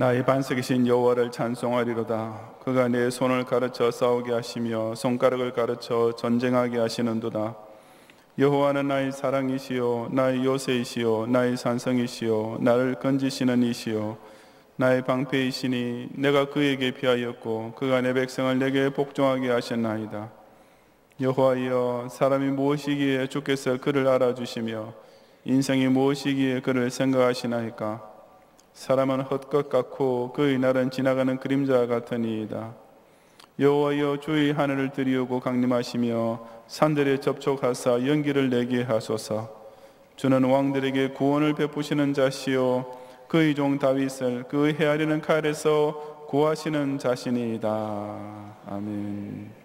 나의 반석이신 여호와를 찬송하리로다. 그가 내 손을 가르쳐 싸우게 하시며 손가락을 가르쳐 전쟁하게 하시는도다. 여호와는 나의 사랑이시요 나의 요새이시요 나의 산성이시요 나를 건지시는 이시요 나의 방패이시니 내가 그에게 피하였고 그가 내 백성을 내게 복종하게 하셨나이다. 여호와여, 사람이 무엇이기에 주께서 그를 알아주시며 인생이 무엇이기에 그를 생각하시나이까. 사람은 헛것 같고 그의 날은 지나가는 그림자 같으니이다. 여호와여, 주의 하늘을 들이우고 강림하시며 산들에 접촉하사 연기를 내게 하소서. 주는 왕들에게 구원을 베푸시는 자시요 그의 종 다윗을 그의 헤아리는 칼에서 구하시는 자신이다. 아멘.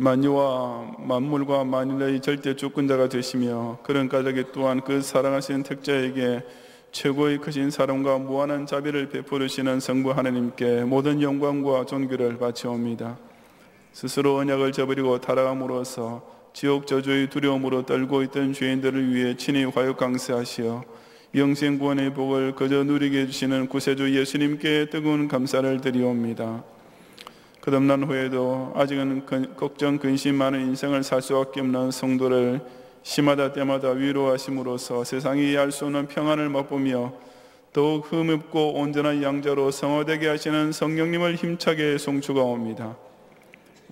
만유와 만물과 만일의 절대 주권자가 되시며 그런 가족이 또한 그 사랑하시는 택자에게 최고의 크신 사랑과 무한한 자비를 베푸시는 성부 하나님께 모든 영광과 존귀를 바치옵니다. 스스로 언약을 저버리고 타락함으로써 지옥 저주의 두려움으로 떨고 있던 죄인들을 위해 친히 화육 강세하시어 영생 구원의 복을 거저 누리게 해주시는 구세주 예수님께 뜨거운 감사를 드리옵니다. 거듭난 후에도 아직은 걱정 근심 많은 인생을 살 수밖에 없는 성도를 시마다 때마다 위로하심으로써 세상이 이해할 수 없는 평안을 맛보며 더욱 흠없고 온전한 양자로 성화되게 하시는 성령님을 힘차게 송축하옵니다.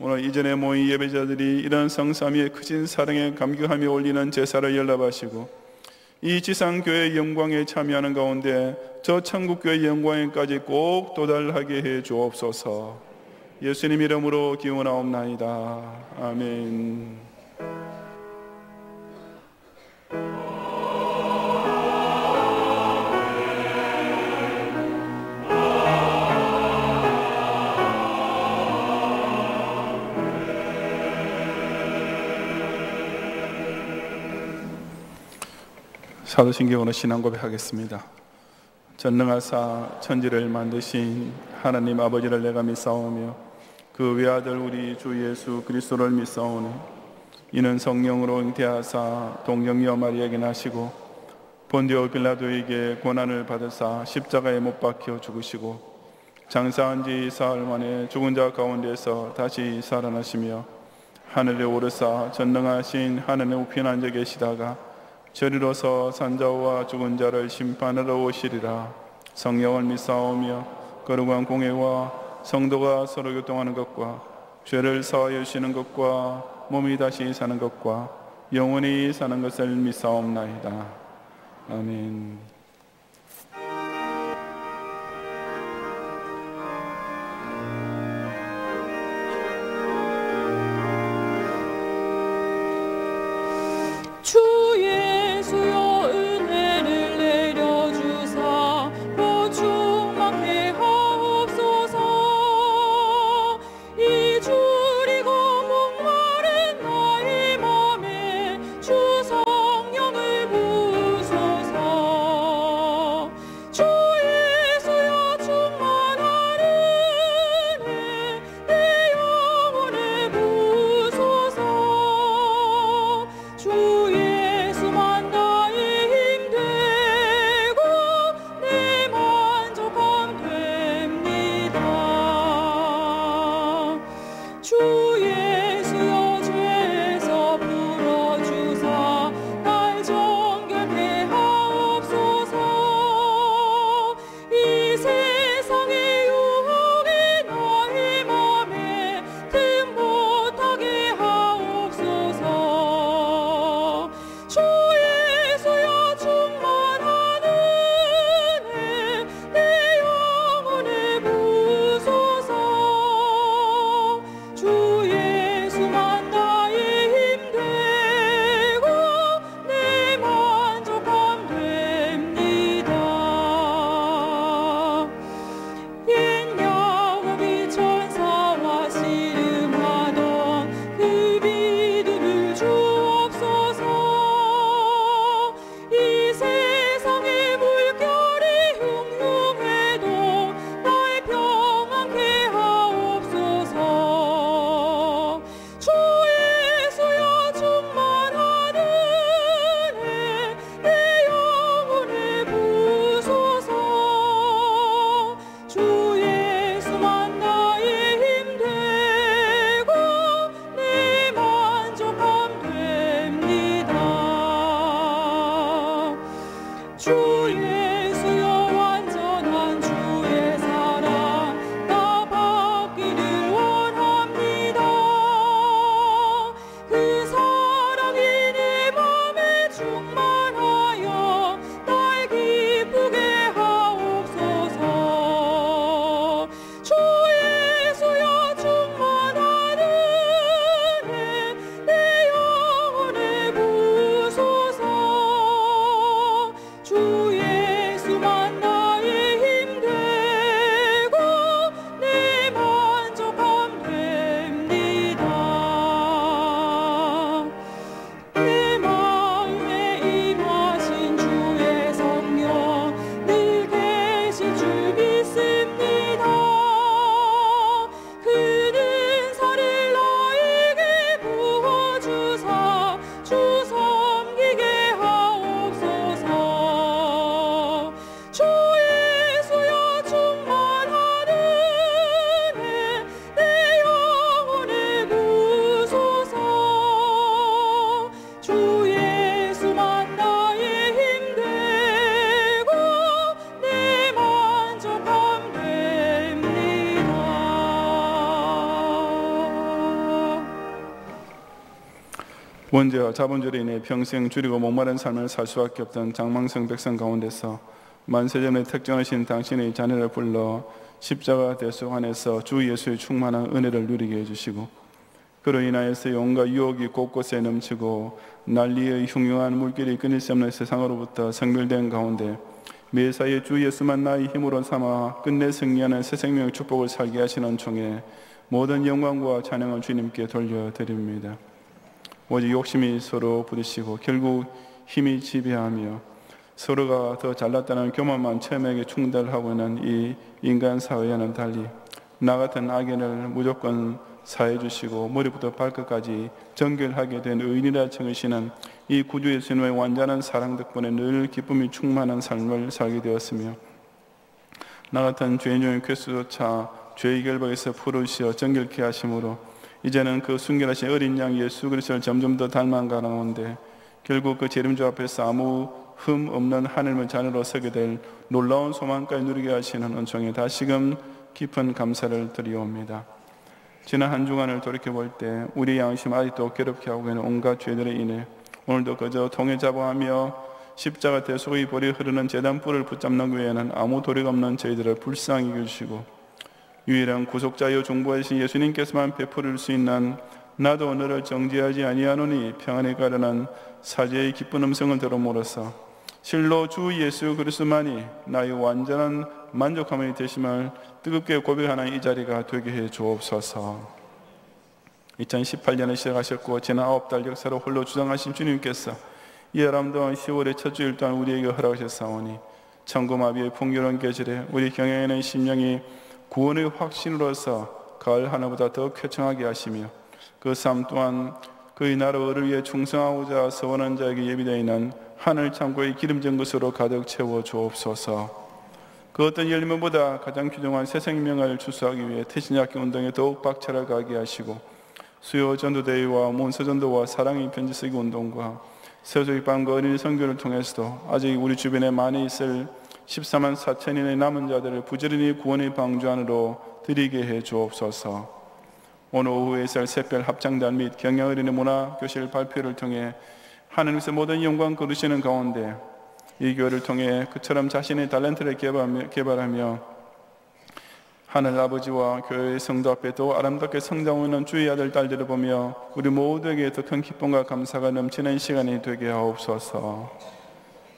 오늘 이전에 모인 예배자들이 이런 성삼위의 크신 사랑에 감격하며 올리는 제사를 연락하시고 이 지상교회의 영광에 참여하는 가운데 저 천국교회의 영광에까지 꼭 도달하게 해 주옵소서. 예수님 이름으로 기원하옵나이다. 아멘. 사도신경으로 신앙 고백하겠습니다. 전능하사 천지를 만드신 하나님 아버지를 내가 믿사오며 그 외아들 우리 주 예수 그리스도를 믿사오니 이는 성령으로 잉태하사 동정녀 마리아에게 나시고 본디오 빌라도에게 고난을 받으사 십자가에 못 박혀 죽으시고 장사한 지 사흘 만에 죽은 자 가운데서 다시 살아나시며 하늘에 오르사 전능하신 하늘에 우편 앉아 계시다가 저리로서 산자와 죽은 자를 심판하러 오시리라. 성령을 믿사오며 거룩한 공회와 성도가 서로 교통하는 것과 죄를 사하여 주시는 것과 몸이 다시 사는 것과 영원히 사는 것을 믿사옵나이다. 아멘. 주 예수여 은혜를 내려주사 보충하게 하옵소서. 이주리고 목마른 나의 맘에 주 성령을 부으소서. 주 예수여 충만한 은혜 내 영혼에 부으소서. 주 예수만 나의 힘되고 내 만족함 됩니다. 주 예수여 죄에서 풀어주사 날 정결케 하옵소서. 이 세상의 유혹에 나의 맘에 틈 못하게 하옵소서. 주 예수여 충만한 은혜 내 영혼에 부으소서. 주 예수만 나의 힘되고 내 만족함 됩니다. 옛 야곱이 천사와 씨름하던 그 믿음을 주옵소서. 이 세상의 물결이 흉흉해도 날 평안케 하옵소서. 주 예수여 충만한 은혜 내 영혼에 부으소서. 주 예수만 나의 힘되고 내 만족함 됩니다. 주 예수여 완전한 주의 사랑 나 받기를 원합니다. 그 사랑이 내 맘에 충만하여 날 기쁘게 하옵소서. 주 예수여 충만한 은혜 내 영혼에 부으소서. 주 예수만 나의 힘되고 내 만족함 됩니다. 내 마음에 임하신 주의 성령 늘 계신 줄 믿습니다. 그 은사를 나에게 부어주사 주 섬기게 하옵소서. 주 예수여 충만한 은혜 내 영혼에 부으소서. 주 예수만 나의 힘되고 내 만족함 됩니다. 원죄와 자본주의로 인해 평생 줄이고 목마른 삶을 살 수밖에 없던 장망성 백성 가운데서 만세전에 특정하신 당신의 자녀를 불러 십자가 대속 안에서 주 예수의 충만한 은혜를 누리게 해주시고 그로 인하여서 온갖 유혹이 곳곳에 넘치고 난리의 흉흉한 물길이 끊일 수 없는 세상으로부터 성별된 가운데 매사에 주 예수만 나의 힘으로 삼아 끝내 승리하는 새 생명의 축복을 살게 하시는 총에 모든 영광과 찬양을 주님께 돌려드립니다. 오직 욕심이 서로 부딪히고 결국 힘이 지배하며 서로가 더 잘났다는 교만만 체험에게 충돌하고 있는 이 인간 사회와는 달리 나 같은 악인을 무조건 사해 주시고 머리부터 발끝까지 정결하게 된 의인이라称으시는 이 구주 예수님의 완전한 사랑 덕분에 늘 기쁨이 충만한 삶을 살게 되었으며 나 같은 죄인 중의 쾌수조차 죄의 결박에서 풀으시어 정결케 하심으로 이제는 그 순결하신 어린 양 예수 그리스도를 점점 더 닮아가는 가운데 결국 그 재림주 앞에서 아무 흠 없는 하늘의 자녀로 서게 될 놀라운 소망까지 누리게 하시는 은총에 다시금 깊은 감사를 드리옵니다. 지난 한 주간을 돌이켜볼 때 우리 양심 아직도 괴롭게 하고 있는 온갖 죄들에 인해 오늘도 그저 통회자부하며 십자가 대속의 볼이 흐르는 제단불을 붙잡는 외에는 아무 도리가 없는 저희들을 불쌍히 여기시고 유일한 구속자여 중보하신 예수님께서만 베풀을 수 있는 나도 너를 정죄하지 아니하노니 평안에 가려는 사죄의 기쁜 음성을 들음으로써 실로 주 예수 그리스도만이 나의 완전한 만족함이 되심을 뜨겁게 고백하는 이 자리가 되게 해 주옵소서. 2018년에 시작하셨고 지난 9달 역사로 홀로 주장하신 주님께서 이 아름다운 10월의 첫 주일 동안 우리에게 허락하셨사오니 천고마비의 풍요로운 계절에 우리 경영에 있는 심령이 구원의 확신으로서 가을 하늘보다 더 쾌청하게 하시며 그 삶 또한 그의 나라를 위해 충성하고자 서원한 자에게 예비되어 있는 하늘 창고의 기름진 것으로 가득 채워 주옵소서. 그 어떤 열매보다 가장 귀중한 새 생명을 추수하기 위해 태신약기 운동에 더욱 박차를 가게 하시고 수요 전도대회와 문서전도와 사랑의 편지 쓰기 운동과 세속익방과 어린이 선교를 통해서도 아직 우리 주변에 많이 있을 14만 4천인의 남은 자들을 부지런히 구원의 방주 안으로 드리게 해 주옵소서. 오늘 오후에 있을 새별 합창단 및 경양어린이 문화교실 발표를 통해 하나님께서 모든 영광 거두시는 가운데 이 교회를 통해 그처럼 자신의 탤런트를 개발하며 하늘 아버지와 교회의 성도 앞에 더 아름답게 성장하고 있는 주의 아들 딸들을 보며 우리 모두에게 더 큰 기쁨과 감사가 넘치는 시간이 되게 하옵소서.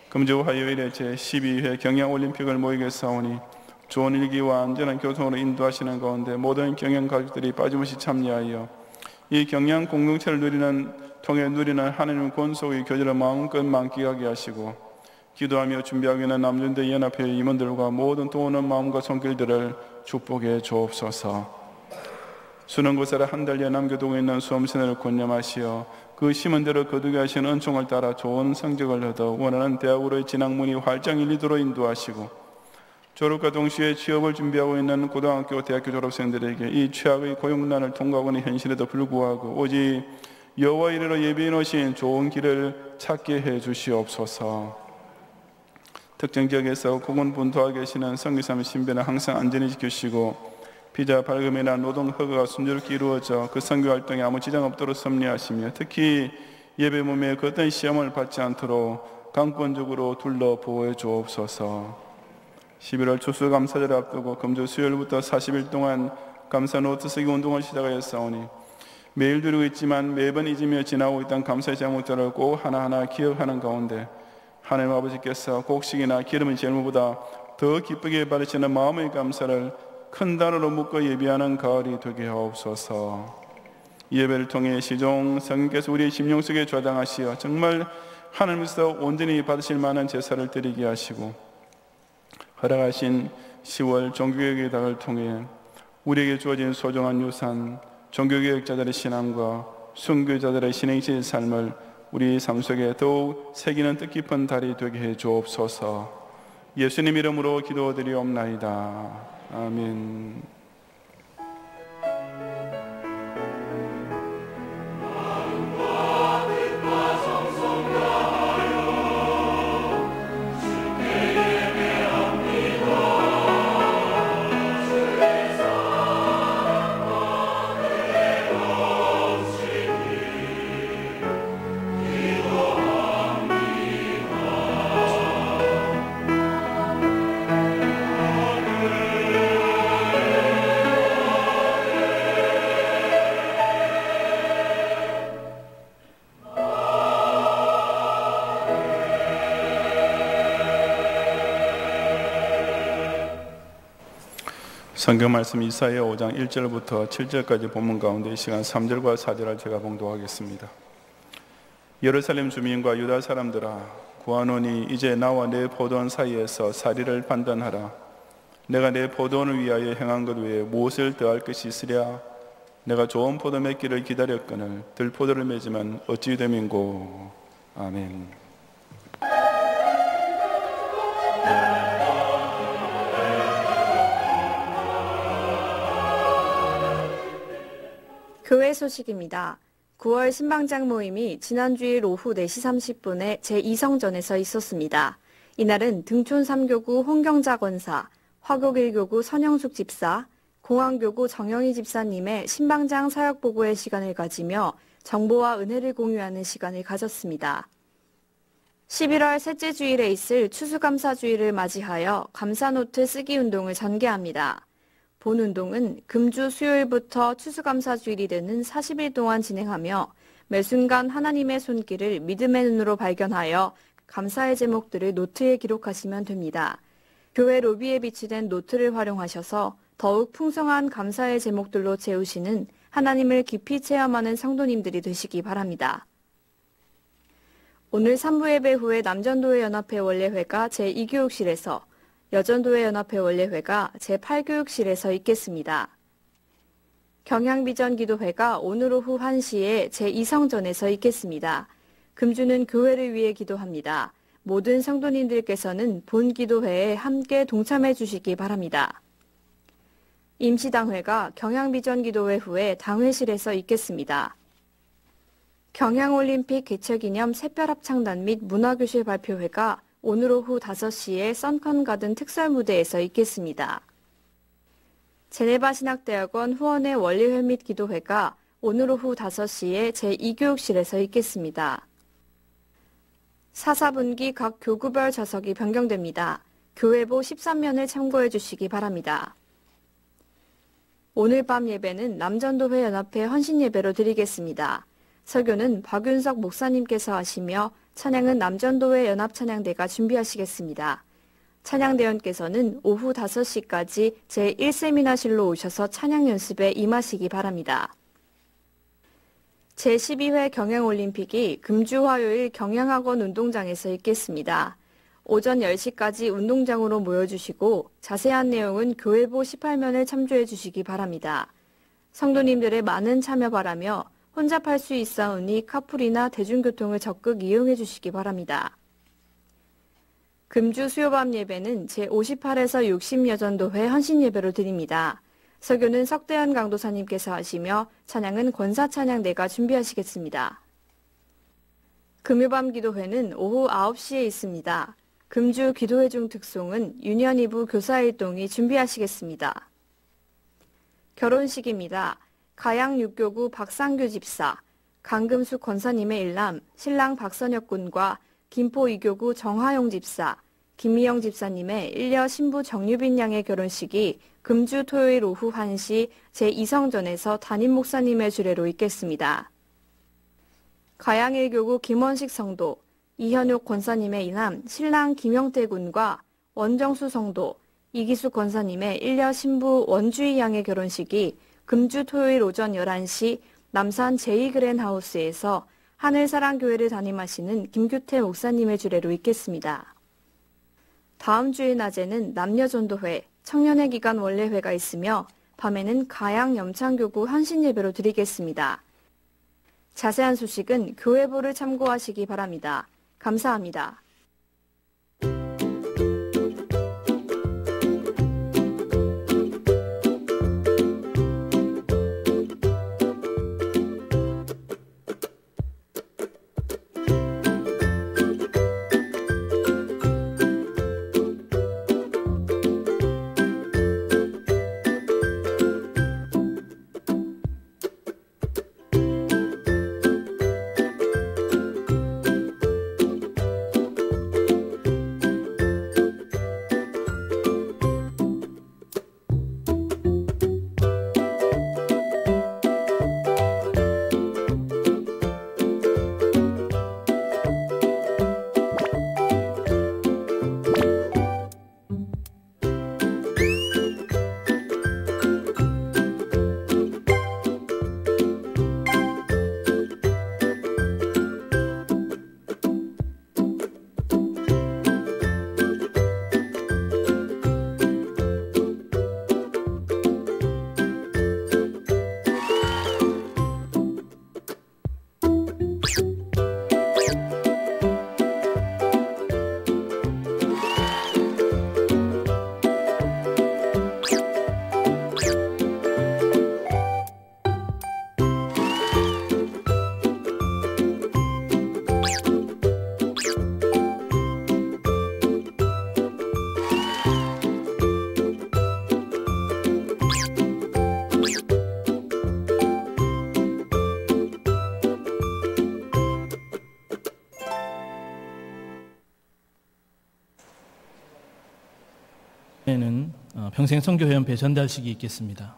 금주 화요일에 제12회 경양올림픽을 모이겠사오니 좋은 일기와 안전한 교통으로 인도하시는 가운데 모든 경양 가족들이 빠짐없이 참여하여 이 경양 공동체를 통해 누리는 하나님의 권속의 교제를 마음껏 만끽하게 하시고 기도하며 준비하고 있는 남준대 연합회 임원들과 모든 도우는 마음과 손길들을 축복해 주옵소서. 수능고사를 한 달여 남겨두고 있는 수험생을 권념하시어 그 심은대로 거두게 하신 은총을 따라 좋은 성적을 얻어 원하는 대학으로의 진학문이 활짝 열리도록 인도하시고 졸업과 동시에 취업을 준비하고 있는 고등학교, 대학교 졸업생들에게 이 최악의 고용난을 통과하고 있는 현실에도 불구하고 오직 여호와 이르러 예비해 놓으신 좋은 길을 찾게 해 주시옵소서. 특정 지역에서 고군분투하고 계시는 선교사님 신변을 항상 안전히 지키시고 비자 발급이나 노동 허가가 순조롭게 이루어져 그 선교 활동에 아무 지장 없도록 섭리하시며 특히 예배 몸에 그 어떤 시험을 받지 않도록 강권적으로 둘러 보호해 주옵소서. 11월 추수감사절을 앞두고 금주 수요일부터 40일 동안 감사 노트 쓰기 운동을 시작하였사오니 매일 누리고 있지만 매번 잊으며 지나고 있던 감사의 제목들을 꼭 하나하나 기억하는 가운데 하나님 아버지께서 곡식이나 기름의 제물보다 더 기쁘게 받으시는 마음의 감사를 큰 단어로 묶어 예비하는 가을이 되게 하옵소서. 예배를 통해 시종 성령께서 우리의 심령 속에 좌당하시어 정말 하나님께서 온전히 받으실 만한 제사를 드리게 하시고 허락하신 10월 종교개혁의 달을 통해 우리에게 주어진 소중한 유산, 종교개혁자들의 신앙과 순교자들의 신행실 삶을 우리 삶 속에 더욱 새기는 뜻깊은 달이 되게 해 주옵소서. 예수님 이름으로 기도드리옵나이다. 아멘. 성경 말씀 이사야 5장 1절부터 7절까지 본문 가운데 이 시간 3절과 4절을 제가 봉독하겠습니다. 예루살렘 주민과 유다 사람들아 구하노니 이제 나와 내 포도원 사이에서 사리를 판단하라. 내가 내 포도원을 위하여 행한 것 외에 무엇을 더할 것이 있으랴? 내가 좋은 포도 맺기를 기다렸거늘 들포도를 맺으면 어찌 됨인고. 아멘. 교회 소식입니다. 9월 신방장 모임이 지난 주일 오후 4시 30분에 제2성전에서 있었습니다. 이날은 등촌 3교구 홍경자 권사, 화곡 1교구 선영숙 집사, 공항교구 정영희 집사님의 신방장 사역보고의 시간을 가지며 정보와 은혜를 공유하는 시간을 가졌습니다. 11월 셋째 주일에 있을 추수감사주일을 맞이하여 감사노트 쓰기 운동을 전개합니다. 본 운동은 금주 수요일부터 추수감사주일이 되는 40일 동안 진행하며 매 순간 하나님의 손길을 믿음의 눈으로 발견하여 감사의 제목들을 노트에 기록하시면 됩니다. 교회 로비에 비치된 노트를 활용하셔서 더욱 풍성한 감사의 제목들로 채우시는 하나님을 깊이 체험하는 성도님들이 되시기 바랍니다. 오늘 3부 예배 후에 남전도회 연합회 원례회가 제2교육실에서, 여전도회 연합회 원례회가 제8교육실에서 있겠습니다. 경향비전 기도회가 오늘 오후 1시에 제2성전에서 있겠습니다. 금주는 교회를 위해 기도합니다. 모든 성도님들께서는 본 기도회에 함께 동참해 주시기 바랍니다. 임시당회가 경향비전 기도회 후에 당회실에서 있겠습니다. 경향올림픽 개최기념 새별합창단 및 문화교실 발표회가 오늘 오후 5시에 선컨가든 특설무대에서 있겠습니다. 제네바 신학대학원 후원의 원리회 및 기도회가 오늘 오후 5시에 제2교육실에서 있겠습니다. 4, 4분기 각 교구별 좌석이 변경됩니다. 교회보 13면을 참고해 주시기 바랍니다. 오늘 밤 예배는 남전도회 연합회 헌신예배로 드리겠습니다. 설교는 박윤석 목사님께서 하시며 찬양은 남전도회 연합찬양대가 준비하시겠습니다. 찬양대원께서는 오후 5시까지 제1세미나실로 오셔서 찬양 연습에 임하시기 바랍니다. 제12회 경향올림픽이 금주 화요일 경향학원 운동장에서 있겠습니다. 오전 10시까지 운동장으로 모여주시고 자세한 내용은 교회보 18면을 참조해 주시기 바랍니다. 성도님들의 많은 참여 바라며 혼잡할 수 있사오니 카풀이나 대중교통을 적극 이용해 주시기 바랍니다. 금주 수요밤 예배는 제58에서 60 여전도회 헌신예배로 드립니다. 설교는 석대현 강도사님께서 하시며 찬양은 권사찬양대가 준비하시겠습니다. 금요밤 기도회는 오후 9시에 있습니다. 금주 기도회 중 특송은 유년 2부 교사일동이 준비하시겠습니다. 결혼식입니다. 가양 6교구 박상규 집사, 강금숙 권사님의 일남 신랑 박선혁 군과 김포 2교구 정하용 집사, 김미영 집사님의 일녀 신부 정유빈 양의 결혼식이 금주 토요일 오후 1시 제2성전에서 담임 목사님의 주례로 있겠습니다. 가양 1교구 김원식 성도, 이현옥 권사님의 이남 신랑 김영태 군과 원정수 성도, 이기숙 권사님의 일녀 신부 원주희 양의 결혼식이 금주 토요일 오전 11시 남산 제2그랜하우스에서 하늘사랑교회를 담임하시는 김규태 목사님의 주례로 있겠습니다. 다음 주일 낮에는 남녀전도회, 청년의 기간 원례회가 있으며 밤에는 가양 염창교구 헌신예배로 드리겠습니다. 자세한 소식은 교회보를 참고하시기 바랍니다. 감사합니다. 에는 평생 선교회원배 전달식이 있겠습니다.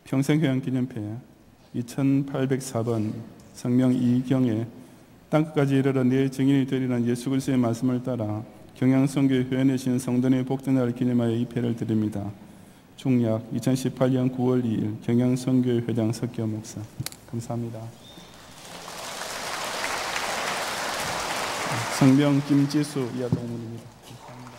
평생회원기념패 2804번 성명 이경에 땅끝까지 이르러 내 증인이 되리라는 예수 그리스도의 말씀을 따라 경양선교회 회원이신 성도님의 복된 날을 기념하여 이 패를 드립니다. 중약 2018년 9월 2일 경양선교회 회장 석기호 목사. 감사합니다. 성명 김지수 이하동문입니다. 감사합니다.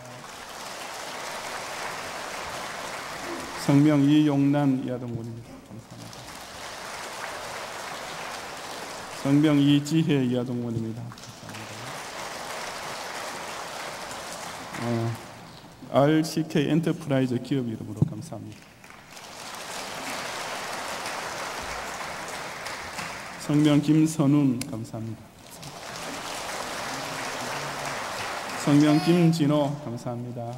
성명 이용란 이하동문입니다. 감사합니다. 성명 이지혜 이하동문입니다. 감사합니다. RCK 엔터프라이즈 기업 이름으로 감사합니다. 성명 김선훈 감사합니다. 성명 김진호 감사합니다.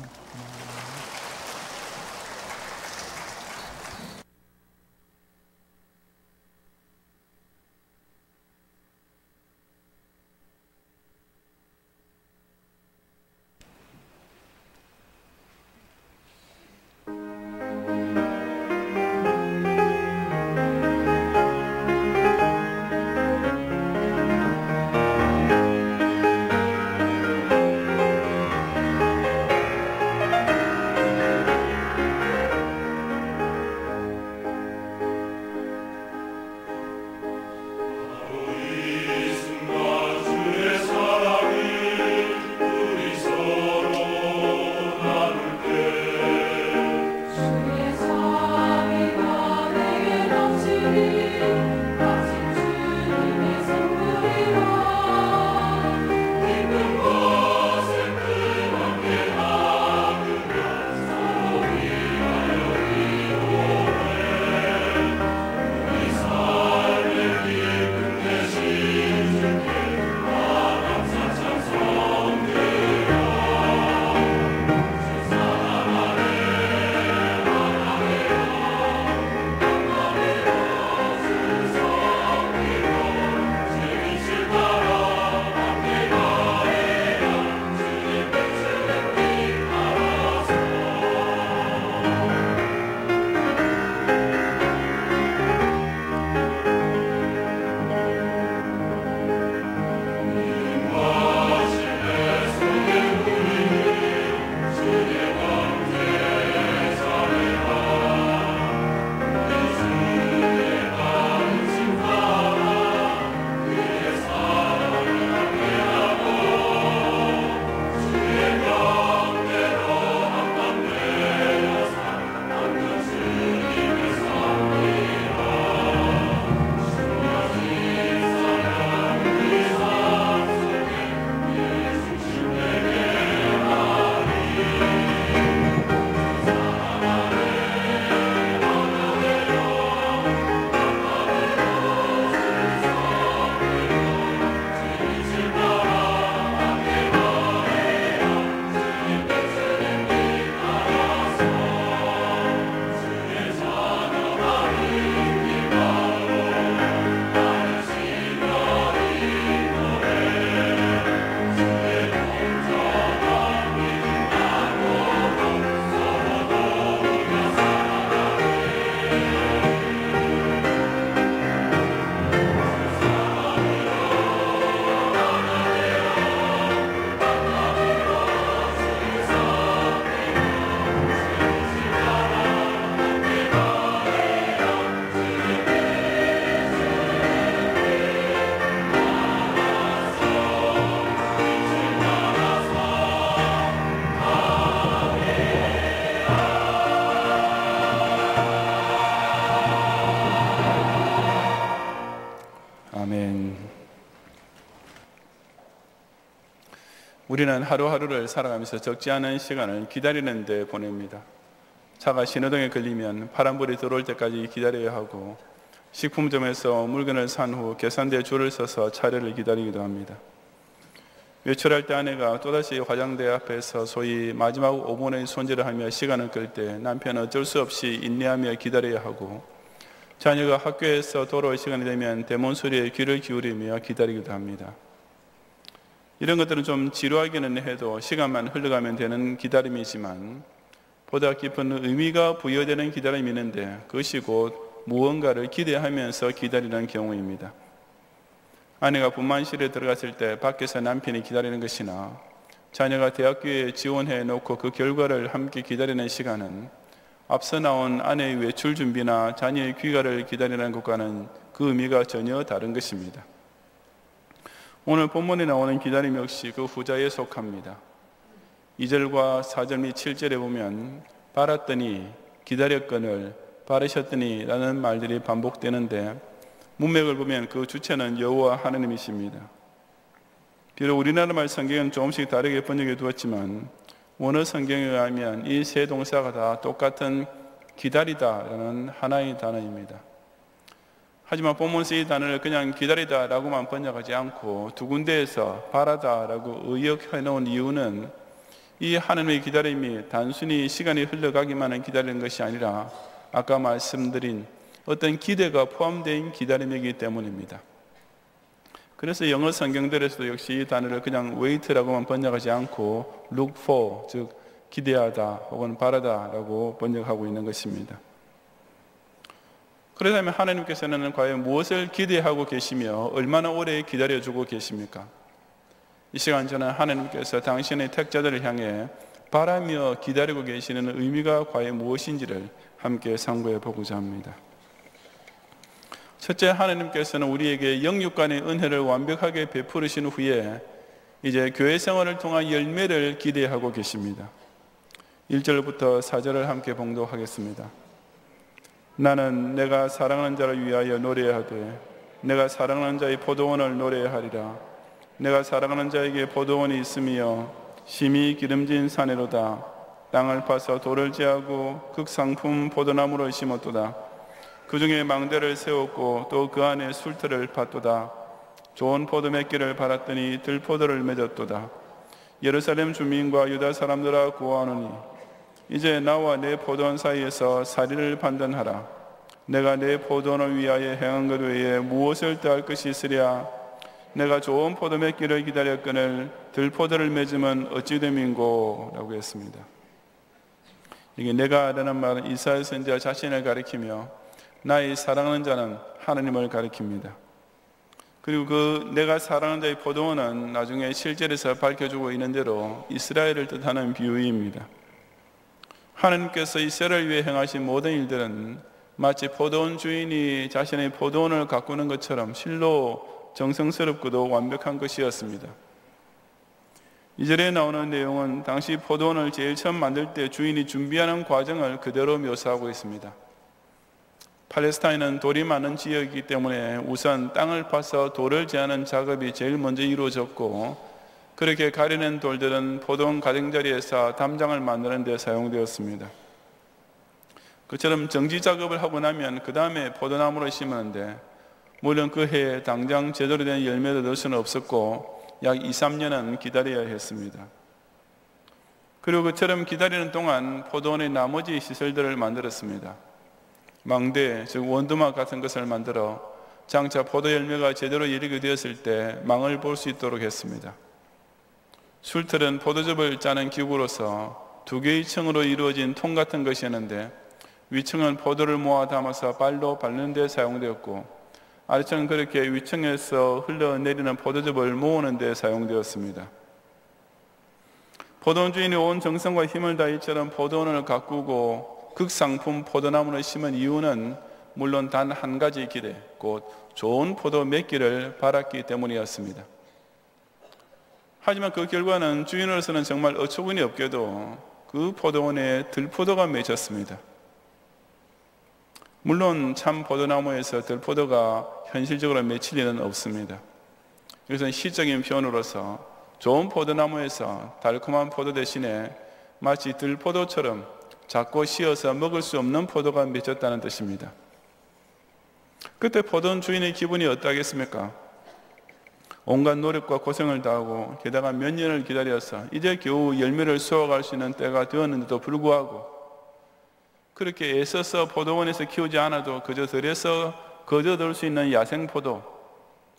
우리는 하루하루를 살아가면서 적지 않은 시간을 기다리는 데 보냅니다. 차가 신호등에 걸리면 파란불이 들어올 때까지 기다려야 하고, 식품점에서 물건을 산 후 계산대에 줄을 서서 차례를 기다리기도 합니다. 외출할 때 아내가 또다시 화장대 앞에서 소위 마지막 5분의 손질을 하며 시간을 끌 때 남편은 어쩔 수 없이 인내하며 기다려야 하고, 자녀가 학교에서 돌아올 시간이 되면 대문 소리에 귀를 기울이며 기다리기도 합니다. 이런 것들은 좀 지루하기는 해도 시간만 흘러가면 되는 기다림이지만 보다 깊은 의미가 부여되는 기다림이 있는데 그것이 곧 무언가를 기대하면서 기다리는 경우입니다. 아내가 분만실에 들어갔을 때 밖에서 남편이 기다리는 것이나 자녀가 대학교에 지원해 놓고 그 결과를 함께 기다리는 시간은 앞서 나온 아내의 외출 준비나 자녀의 귀가를 기다리는 것과는 그 의미가 전혀 다른 것입니다. 오늘 본문에 나오는 기다림 역시 그 후자에 속합니다. 2절과 4절 및 7절에 보면 바랐더니 기다렸거늘 바르셨더니 라는 말들이 반복되는데 문맥을 보면 그 주체는 여호와 하나님이십니다. 비록 우리나라 말 성경은 조금씩 다르게 번역해 두었지만 원어 성경에 의하면 이 세 동사가 다 똑같은 기다리다라는 하나의 단어입니다. 하지만 본문에서 이 단어를 그냥 기다리다라고만 번역하지 않고 두 군데에서 바라다라고 의역해 놓은 이유는 이 하나님의 기다림이 단순히 시간이 흘러가기만을 기다리는 것이 아니라 아까 말씀드린 어떤 기대가 포함된 기다림이기 때문입니다. 그래서 영어 성경들에서도 역시 이 단어를 그냥 wait라고만 번역하지 않고 look for, 즉 기대하다 혹은 바라다라고 번역하고 있는 것입니다. 그렇다면 하나님께서는 과연 무엇을 기대하고 계시며 얼마나 오래 기다려주고 계십니까? 이 시간 저는 하나님께서 당신의 택자들을 향해 바라며 기다리고 계시는 의미가 과연 무엇인지를 함께 상고해 보고자 합니다. 첫째, 하나님께서는 우리에게 영육간의 은혜를 완벽하게 베푸르신 후에 이제 교회 생활을 통한 열매를 기대하고 계십니다. 1절부터 4절을 함께 봉독하겠습니다. 나는 내가 사랑하는 자를 위하여 노래하되 내가 사랑하는 자의 포도원을 노래하리라. 내가 사랑하는 자에게 포도원이 있으며 심히 기름진 산에로다. 땅을 파서 돌을 제하고 극상품 포도나무를 심었도다. 그 중에 망대를 세웠고 또 그 안에 술틀을 팠도다. 좋은 포도 맺기를 바랐더니 들포도를 맺었도다. 예루살렘 주민과 유다 사람들아 구하노니 이제 나와 내 포도원 사이에서 사리를 판단하라. 내가 내 포도원을 위하여 행한 것 외에 무엇을 더할 것이 있으랴. 내가 좋은 포도 맺기를 기다렸거늘 들포도를 맺으면 어찌 됨인고 라고 했습니다. 이게 내가라는 말은 이사야 선지자 자신을 가리키며 나의 사랑하는 자는 하나님을 가리킵니다. 그리고 그 내가 사랑하는 자의 포도원은 나중에 실제에서 밝혀주고 있는 대로 이스라엘을 뜻하는 비유입니다. 하나님께서 이스라엘을 위해 행하신 모든 일들은 마치 포도원 주인이 자신의 포도원을 가꾸는 것처럼 실로 정성스럽고도 완벽한 것이었습니다. 2절에 나오는 내용은 당시 포도원을 제일 처음 만들 때 주인이 준비하는 과정을 그대로 묘사하고 있습니다. 팔레스타인은 돌이 많은 지역이기 때문에 우선 땅을 파서 돌을 제하는 작업이 제일 먼저 이루어졌고 그렇게 가려낸 돌들은 포도원 가장자리에서 담장을 만드는 데 사용되었습니다. 그처럼 정지 작업을 하고 나면 그 다음에 포도나무를 심었는데 물론 그 해에 당장 제대로 된 열매를 넣을 수는 없었고 약 2-3년은 기다려야 했습니다. 그리고 그처럼 기다리는 동안 포도원의 나머지 시설들을 만들었습니다. 망대, 즉 원두막 같은 것을 만들어 장차 포도 열매가 제대로 열리게 되었을 때 망을 볼 수 있도록 했습니다. 술틀은 포도즙을 짜는 기구로서 2개의 층으로 이루어진 통 같은 것이었는데 위층은 포도를 모아 담아서 발로 밟는 데 사용되었고 아래층은 그렇게 위층에서 흘러내리는 포도즙을 모으는 데 사용되었습니다. 포도원 주인이 온 정성과 힘을 다해 이처럼 포도원을 가꾸고 극상품 포도나무를 심은 이유는 물론 단 한 가지 기대, 곧 좋은 포도 맺기를 바랐기 때문이었습니다. 하지만 그 결과는 주인으로서는 정말 어처구니 없게도 그 포도원에 들포도가 맺혔습니다. 물론 참 포도나무에서 들포도가 현실적으로 맺힐 리는 없습니다. 이것은 시적인 표현으로서 좋은 포도나무에서 달콤한 포도 대신에 마치 들포도처럼 작고 시어서 먹을 수 없는 포도가 맺혔다는 뜻입니다. 그때 포도원 주인의 기분이 어떠하겠습니까? 온갖 노력과 고생을 다하고 게다가 몇 년을 기다려서 이제 겨우 열매를 수확할 수 있는 때가 되었는데도 불구하고 그렇게 애써서 포도원에서 키우지 않아도 그저 들여서 거저들 수 있는 야생 포도,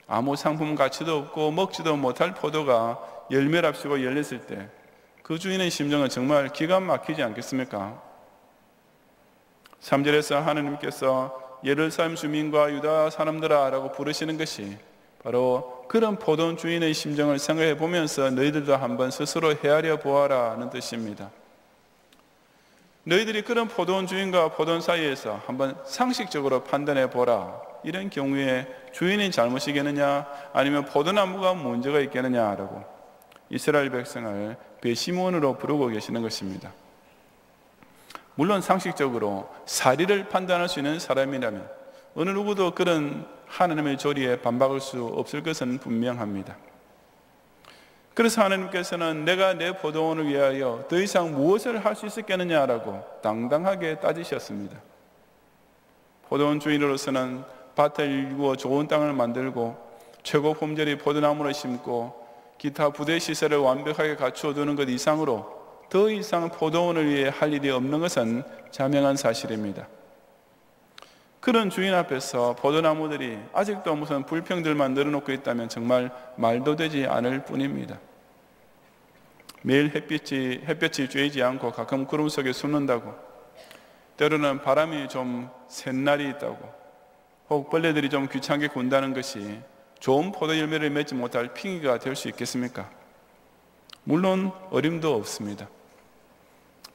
아무 상품 가치도 없고 먹지도 못할 포도가 열매랍시고 열렸을 때 그 주인의 심정은 정말 기가 막히지 않겠습니까? 3절에서 하나님께서 예루살렘 주민과 유다 사람들아 라고 부르시는 것이 바로 그런 포도원 주인의 심정을 생각해 보면서 너희들도 한번 스스로 헤아려 보아라는 뜻입니다. 너희들이 그런 포도원 주인과 포도원 사이에서 한번 상식적으로 판단해 보라. 이런 경우에 주인이 잘못이겠느냐 아니면 포도나무가 문제가 있겠느냐라고 이스라엘 백성을 배심원으로 부르고 계시는 것입니다. 물론 상식적으로 사리를 판단할 수 있는 사람이라면 어느 누구도 그런 하나님의 조리에 반박할 수 없을 것은 분명합니다. 그래서 하나님께서는 내가 내 포도원을 위하여 더 이상 무엇을 할 수 있었겠느냐라고 당당하게 따지셨습니다. 포도원 주인으로서는 밭을 일구어 좋은 땅을 만들고 최고 품질의 포도나무를 심고 기타 부대 시설을 완벽하게 갖추어 두는 것 이상으로 더 이상 포도원을 위해 할 일이 없는 것은 자명한 사실입니다. 그런 주인 앞에서 포도나무들이 아직도 무슨 불평들만 늘어놓고 있다면 정말 말도 되지 않을 뿐입니다. 매일 햇빛이 쬐지 않고 가끔 구름 속에 숨는다고, 때로는 바람이 좀 센 날이 있다고, 혹 벌레들이 좀 귀찮게 군다는 것이 좋은 포도 열매를 맺지 못할 핑계가 될 수 있겠습니까? 물론 어림도 없습니다.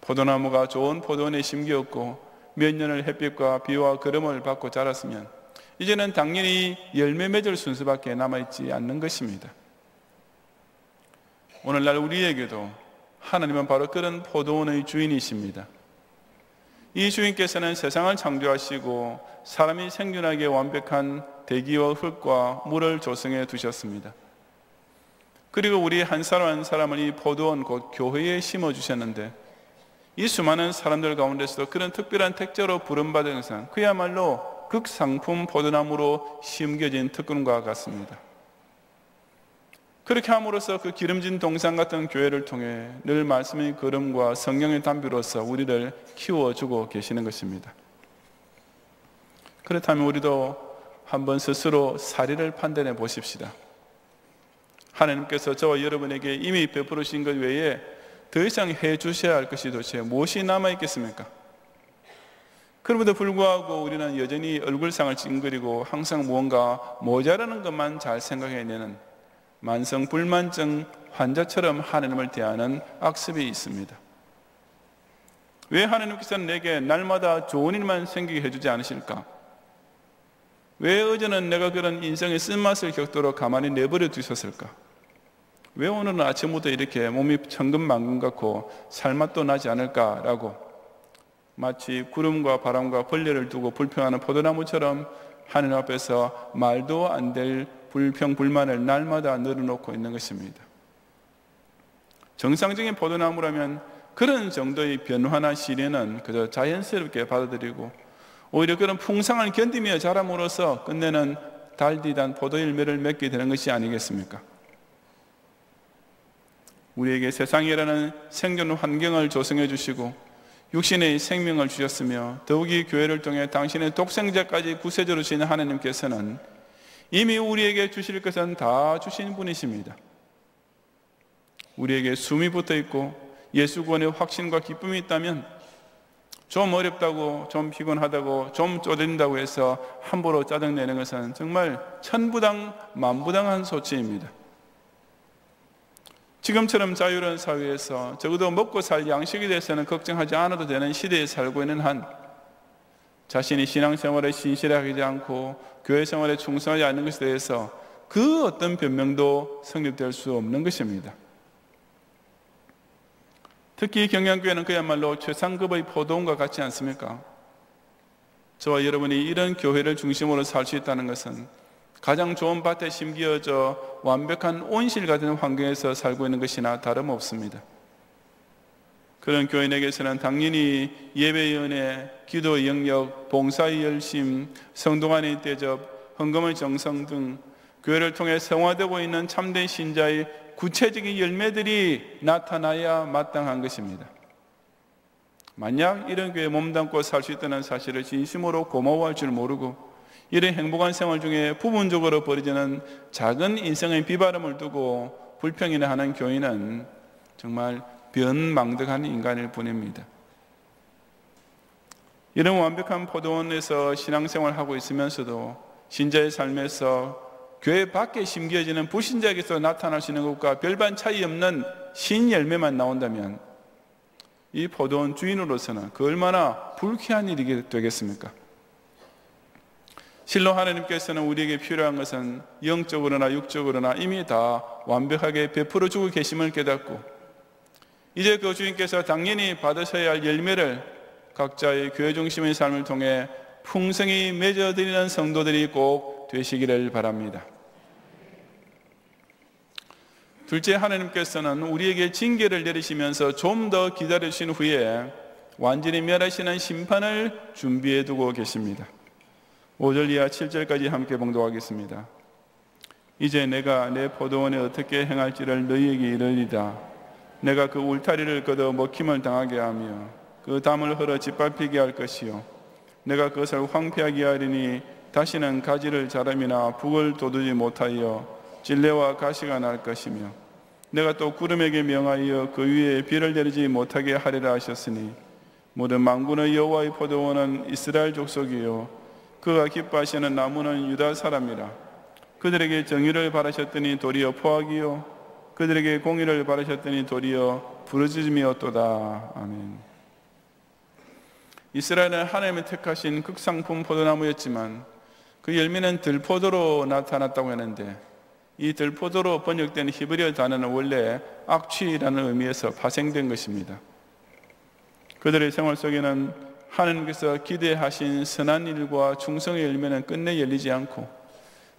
포도나무가 좋은 포도원에 심기었고 몇 년을 햇빛과 비와 거름을 받고 자랐으면 이제는 당연히 열매 맺을 순서밖에 남아있지 않는 것입니다. 오늘날 우리에게도 하나님은 바로 그런 포도원의 주인이십니다. 이 주인께서는 세상을 창조하시고 사람이 생존하기에 완벽한 대기와 흙과 물을 조성해 두셨습니다. 그리고 우리 한 사람 한 사람을 이 포도원 곧 교회에 심어주셨는데 이 수많은 사람들 가운데서도 그런 특별한 택자로 부름받은 것은 그야말로 극상품 포도나무로 심겨진 특권과 같습니다. 그렇게 함으로써 그 기름진 동상 같은 교회를 통해 늘 말씀의 걸음과 성령의 담비로서 우리를 키워주고 계시는 것입니다. 그렇다면 우리도 한번 스스로 사리를 판단해 보십시다. 하나님께서 저와 여러분에게 이미 베풀으신 것 외에 더 이상 해 주셔야 할 것이 도대체 무엇이 남아있겠습니까? 그럼에도 불구하고 우리는 여전히 얼굴상을 찡그리고 항상 무언가 모자라는 것만 잘 생각해내는 만성 불만증 환자처럼 하나님을 대하는 악습이 있습니다. 왜 하나님께서는 내게 날마다 좋은 일만 생기게 해주지 않으실까? 왜 어제는 내가 그런 인생의 쓴맛을 겪도록 가만히 내버려 두셨을까? 왜 오늘은 아침부터 이렇게 몸이 천근만근 같고 살맛도 나지 않을까라고 마치 구름과 바람과 벌레를 두고 불평하는 포도나무처럼 하나님 앞에서 말도 안 될 불평, 불만을 날마다 늘어놓고 있는 것입니다. 정상적인 포도나무라면 그런 정도의 변화나 시련은 그저 자연스럽게 받아들이고 오히려 그런 풍상을 견디며 자람으로써 끝내는 달디단 포도 열매를 맺게 되는 것이 아니겠습니까? 우리에게 세상이라는 생존 환경을 조성해 주시고 육신의 생명을 주셨으며 더욱이 교회를 통해 당신의 독생자까지 구세주로 주신 하나님께서는 이미 우리에게 주실 것은 다 주신 분이십니다. 우리에게 숨이 붙어 있고 예수 구원의 확신과 기쁨이 있다면 좀 어렵다고, 좀 피곤하다고, 좀 쪼든다고 해서 함부로 짜증내는 것은 정말 천부당 만부당한 소치입니다. 지금처럼 자유로운 사회에서 적어도 먹고 살 양식에 대해서는 걱정하지 않아도 되는 시대에 살고 있는 한 자신이 신앙생활에 신실하게 하지 않고 교회 생활에 충성하지 않는 것에 대해서 그 어떤 변명도 성립될 수 없는 것입니다. 특히 경양교회는 그야말로 최상급의 포도원과 같지 않습니까? 저와 여러분이 이런 교회를 중심으로 살 수 있다는 것은 가장 좋은 밭에 심기어져 완벽한 온실 같은 환경에서 살고 있는 것이나 다름없습니다. 그런 교인에게서는 당연히 예배의 은혜, 기도의 영역, 봉사의 열심, 성도 간의 대접, 헌금의 정성 등 교회를 통해 성화되고 있는 참된 신자의 구체적인 열매들이 나타나야 마땅한 것입니다. 만약 이런 교회에 몸담고 살 수 있다는 사실을 진심으로 고마워할 줄 모르고 이런 행복한 생활 중에 부분적으로 벌어지는 작은 인생의 비바람을 두고 불평이나 하는 교인은 정말 변망덕한 인간일 뿐입니다. 이런 완벽한 포도원에서 신앙생활하고 있으면서도 신자의 삶에서 교회 밖에 심겨지는 불신자에게서 나타날 수 있는 것과 별반 차이 없는 신열매만 나온다면 이 포도원 주인으로서는 그 얼마나 불쾌한 일이 되겠습니까? 실로 하나님께서는 우리에게 필요한 것은 영적으로나 육적으로나 이미 다 완벽하게 베풀어 주고 계심을 깨닫고 이제 그 주인께서 당연히 받으셔야 할 열매를 각자의 교회 중심의 삶을 통해 풍성히 맺어드리는 성도들이 꼭 되시기를 바랍니다. 둘째, 하나님께서는 우리에게 징계를 내리시면서 좀 더 기다리신 후에 완전히 멸하시는 심판을 준비해 두고 계십니다. 5절 이하 7절까지 함께 봉독하겠습니다. 이제 내가 내 포도원에 어떻게 행할지를 너희에게 이르리다. 내가 그 울타리를 걷어 먹힘을 당하게 하며 그 담을 흘러 짓밟히게 할 것이요 내가 그것을 황폐하게 하리니 다시는 가지를 자람이나 북을 돋우지 못하여 찔레와 가시가 날 것이며 내가 또 구름에게 명하여 그 위에 비를 내리지 못하게 하리라 하셨으니 모든 만군의 여호와의 포도원은 이스라엘 족속이요 그가 기뻐하시는 나무는 유다 사람이라. 그들에게 정의를 바라셨더니 도리어 포악이요 그들에게 공의를 바라셨더니 도리어 부르짖음이었도다. 아멘. 이스라엘은 하나님의 택하신 극상품 포도나무였지만 그 열매는 들포도로 나타났다고 하는데 이 들포도로 번역된 히브리어 단어는 원래 악취라는 의미에서 파생된 것입니다. 그들의 생활 속에는 하나님께서 기대하신 선한 일과 충성의 열매는 끝내 열리지 않고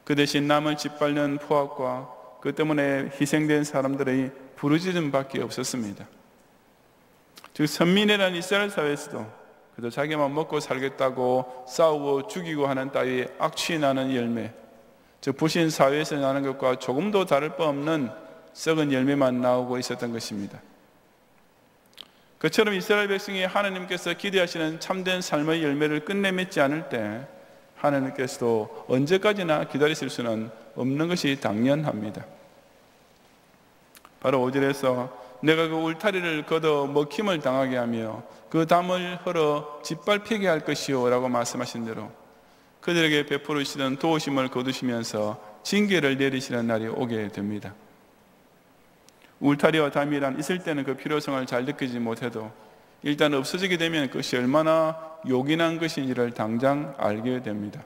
그 대신 남을 짓밟는 포악과 그 때문에 희생된 사람들의 부르짖음밖에 없었습니다. 즉 선민이라는 이스라엘 사회에서도 그래도 자기만 먹고 살겠다고 싸우고 죽이고 하는 따위의 악취 나는 열매, 즉 불신 사회에서 나는 것과 조금도 다를 바 없는 썩은 열매만 나오고 있었던 것입니다. 그처럼 이스라엘 백성이 하나님께서 기대하시는 참된 삶의 열매를 끝내 맺지 않을 때 하나님께서도 언제까지나 기다리실 수는 없는 것이 당연합니다. 바로 5절에서 내가 그 울타리를 걷어 먹힘을 당하게 하며 그 담을 흘러 짓밟히게 할 것이요 라고 말씀하신 대로 그들에게 베풀으시던 도우심을 거두시면서 징계를 내리시는 날이 오게 됩니다. 울타리와 담이란 있을 때는 그 필요성을 잘 느끼지 못해도 일단 없어지게 되면 그것이 얼마나 요긴한 것인지를 당장 알게 됩니다.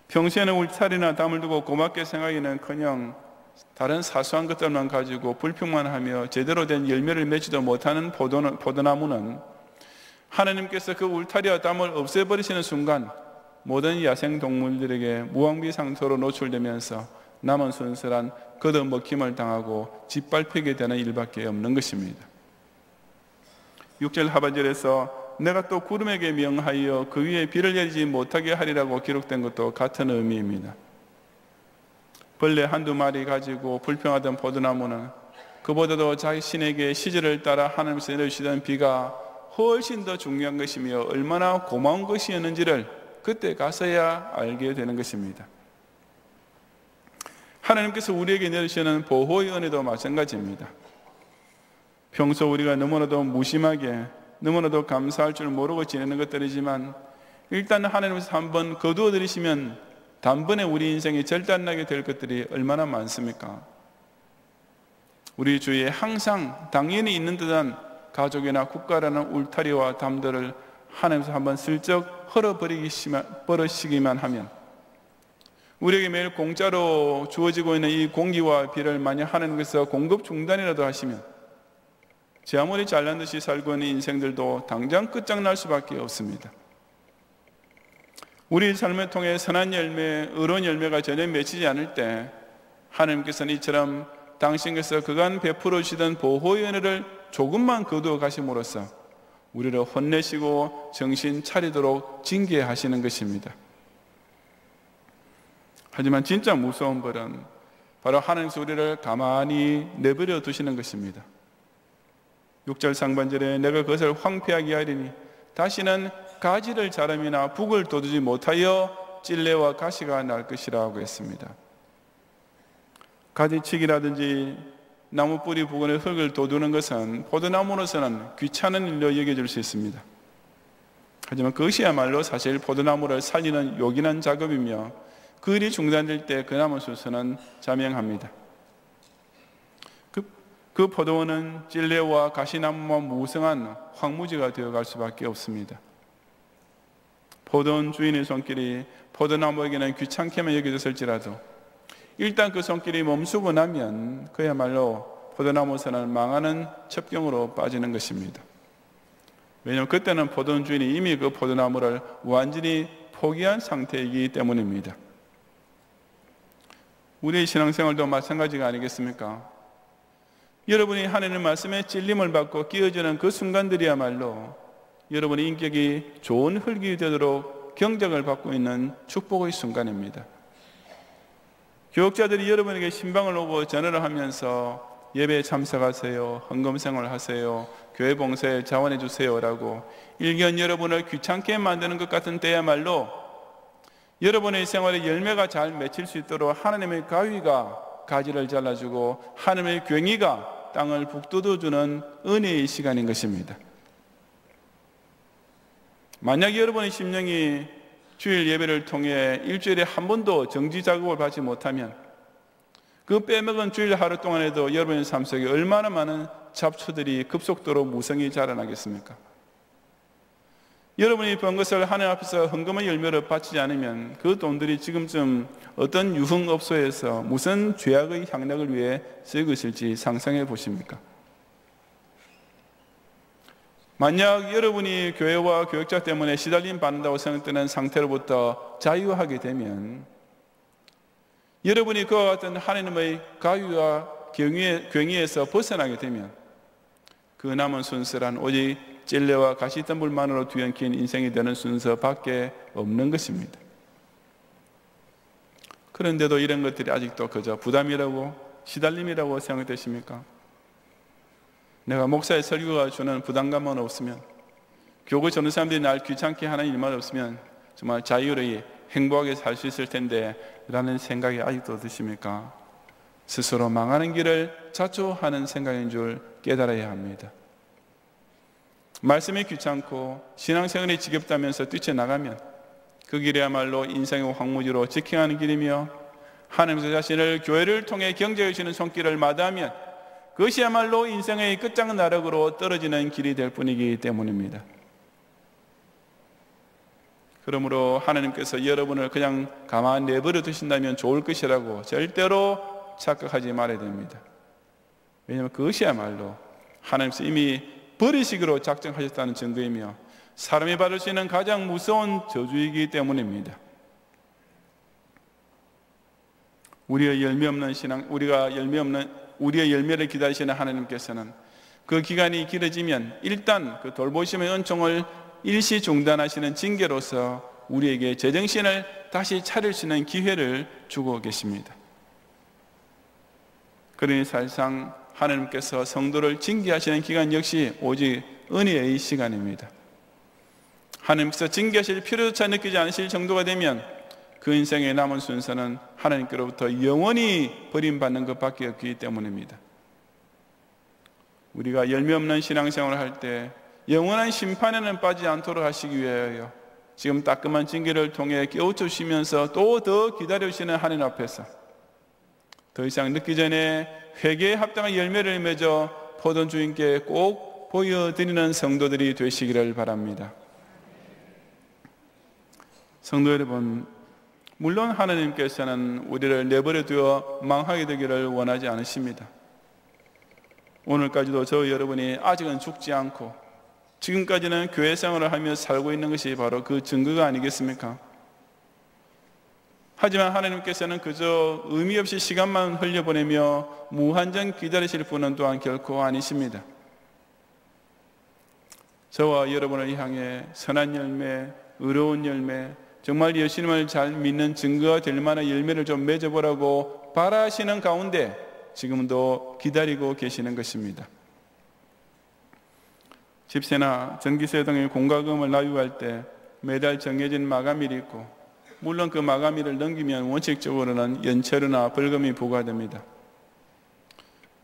평소에는 울타리나 담을 두고 고맙게 생각하기는커녕 다른 사소한 것들만 가지고 불평만 하며 제대로 된 열매를 맺지도 못하는 포도나무는 하나님께서 그 울타리와 담을 없애버리시는 순간 모든 야생동물들에게 무방비상토로 노출되면서 남은 순수한 걷어먹힘을 당하고 짓밟히게 되는 일밖에 없는 것입니다. 6절 하반절에서 내가 또 구름에게 명하여 그 위에 비를 내리지 못하게 하리라고 기록된 것도 같은 의미입니다. 벌레 한두 마리 가지고 불평하던 포도나무는 그보다도 자신에게 시절을 따라 하나님께서 내려주시던 비가 훨씬 더 중요한 것이며 얼마나 고마운 것이었는지를 그때 가서야 알게 되는 것입니다. 하나님께서 우리에게 내리시는 보호의 은혜도 마찬가지입니다. 평소 우리가 너무나도 무심하게 너무나도 감사할 줄 모르고 지내는 것들이지만 일단 하나님께서 한번 거두어 들이시면 단번에 우리 인생에 절단나게 될 것들이 얼마나 많습니까? 우리 주위에 항상 당연히 있는 듯한 가족이나 국가라는 울타리와 담들을 하나님께서 한번 슬쩍 헐어버리시기만 하면 우리에게 매일 공짜로 주어지고 있는 이 공기와 비를 만약 하나님께서 공급 중단이라도 하시면 제 아무리 잘난 듯이 살고 있는 인생들도 당장 끝장날 수밖에 없습니다. 우리 삶을 통해 선한 열매, 의로운 열매가 전혀 맺히지 않을 때 하나님께서는 이처럼 당신께서 그간 베풀어 주시던 보호의 은혜를 조금만 거두어 가심으로써 우리를 혼내시고 정신 차리도록 징계하시는 것입니다. 하지만 진짜 무서운 벌은 바로 하나님께서 우리를 가만히 내버려 두시는 것입니다. 6절 상반절에 내가 그것을 황폐하게 하리니 다시는 가지를 자름이나 북을 돋우지 못하여 찔레와 가시가 날 것이라고 했습니다. 가지치기라든지 나무 뿌리 부근의 흙을 돋우는 것은 포도나무로서는 귀찮은 일로 여겨질 수 있습니다. 하지만 그것이야말로 사실 포도나무를 살리는 요긴한 작업이며 그 일이 중단될 때 그 나무 순서는 자명합니다. 그 포도원은 찔레와 가시나무와 무성한 황무지가 되어갈 수밖에 없습니다. 포도원 주인의 손길이 포도나무에게는 귀찮게만 여겨졌을지라도 일단 그 손길이 멈추고 나면 그야말로 포도나무에서는 망하는 첩경으로 빠지는 것입니다. 왜냐하면 그때는 포도원 주인이 이미 그 포도나무를 완전히 포기한 상태이기 때문입니다. 우리의 신앙생활도 마찬가지가 아니겠습니까? 여러분이 하나님의 말씀에 찔림을 받고 끼어지는 그 순간들이야말로 여러분의 인격이 좋은 흙이 되도록 경작을 받고 있는 축복의 순간입니다. 교육자들이 여러분에게 신방을 오고 전화를 하면서 예배에 참석하세요, 헌금생활 하세요, 교회 봉사에 자원해 주세요라고 일견 여러분을 귀찮게 만드는 것 같은 때야말로 여러분의 생활에 열매가 잘 맺힐 수 있도록 하나님의 가위가 가지를 잘라주고 하나님의 괭이가 땅을 북돋워주는 은혜의 시간인 것입니다. 만약 여러분의 심령이 주일 예배를 통해 일주일에 한 번도 정지 작업을 받지 못하면 그 빼먹은 주일 하루 동안에도 여러분의 삶 속에 얼마나 많은 잡초들이 급속도로 무성히 자라나겠습니까? 여러분이 번 것을 하나님 앞에서 헌금의 열매를 바치지 않으면 그 돈들이 지금쯤 어떤 유흥업소에서 무슨 죄악의 향락을 위해 쓰이고 있을지 상상해 보십니까? 만약 여러분이 교회와 교육자 때문에 시달림 받는다고 생각되는 상태로부터 자유하게 되면 여러분이 그와 같은 하나님의 가위와 괭이에서 벗어나게 되면 그 남은 순서란 오직 찔레와 가시덤불만으로 뒤엉킨 인생이 되는 순서밖에 없는 것입니다. 그런데도 이런 것들이 아직도 그저 부담이라고 시달림이라고 생각되십니까? 내가 목사의 설교가 주는 부담감만 없으면, 교구 전는 사람들이 날 귀찮게 하는 일만 없으면 정말 자유로이 행복하게 살 수 있을 텐데 라는 생각이 아직도 드십니까? 스스로 망하는 길을 자초하는 생각인 줄 깨달아야 합니다. 말씀이 귀찮고 신앙생활이 지겹다면서 뛰쳐나가면 그 길이야말로 인생의 황무지로 직행하는 길이며 하나님께서 자신을 교회를 통해 경제해 주시는 손길을 마다하면 그것이야말로 인생의 끝장나락으로 떨어지는 길이 될 뿐이기 때문입니다. 그러므로 하나님께서 여러분을 그냥 가만히 내버려 두신다면 좋을 것이라고 절대로 착각하지 말아야 됩니다. 왜냐하면 그것이야말로 하나님께서 이미 버리시기로 작정하셨다는 증거이며 사람이 받을 수 있는 가장 무서운 저주이기 때문입니다. 우리의 열매를 기다리시는 하나님께서는 그 기간이 길어지면 일단 그 돌보심의 은총을 일시 중단하시는 징계로서 우리에게 제정신을 다시 차릴 수 있는 기회를 주고 계십니다. 그러니 사실상 하나님께서 성도를 징계하시는 기간 역시 오직 은혜의 시간입니다. 하나님께서 징계하실 필요조차 느끼지 않으실 정도가 되면 그 인생의 남은 순서는 하나님께로부터 영원히 버림받는 것밖에 없기 때문입니다. 우리가 열매 없는 신앙생활을 할 때 영원한 심판에는 빠지지 않도록 하시기 위하여 지금 따끔한 징계를 통해 깨우쳐주시면서 또 더 기다려주시는 하나님 앞에서 더 이상 늦기 전에 회개에 합당한 열매를 맺어 포도원 주인께 꼭 보여드리는 성도들이 되시기를 바랍니다. 성도 여러분, 물론 하나님께서는 우리를 내버려 두어 망하게 되기를 원하지 않으십니다. 오늘까지도 저 여러분이 아직은 죽지 않고 지금까지는 교회 생활을 하며 살고 있는 것이 바로 그 증거가 아니겠습니까? 하지만 하나님께서는 그저 의미 없이 시간만 흘려보내며 무한정 기다리실 분은 또한 결코 아니십니다. 저와 여러분을 향해 선한 열매, 의로운 열매, 정말 예수님을 잘 믿는 증거가 될 만한 열매를 좀 맺어보라고 바라시는 가운데 지금도 기다리고 계시는 것입니다. 집세나 전기세 등의 공과금을 납입할 때 매달 정해진 마감일이 있고, 물론 그 마감일을 넘기면 원칙적으로는 연체료나 벌금이 부과됩니다.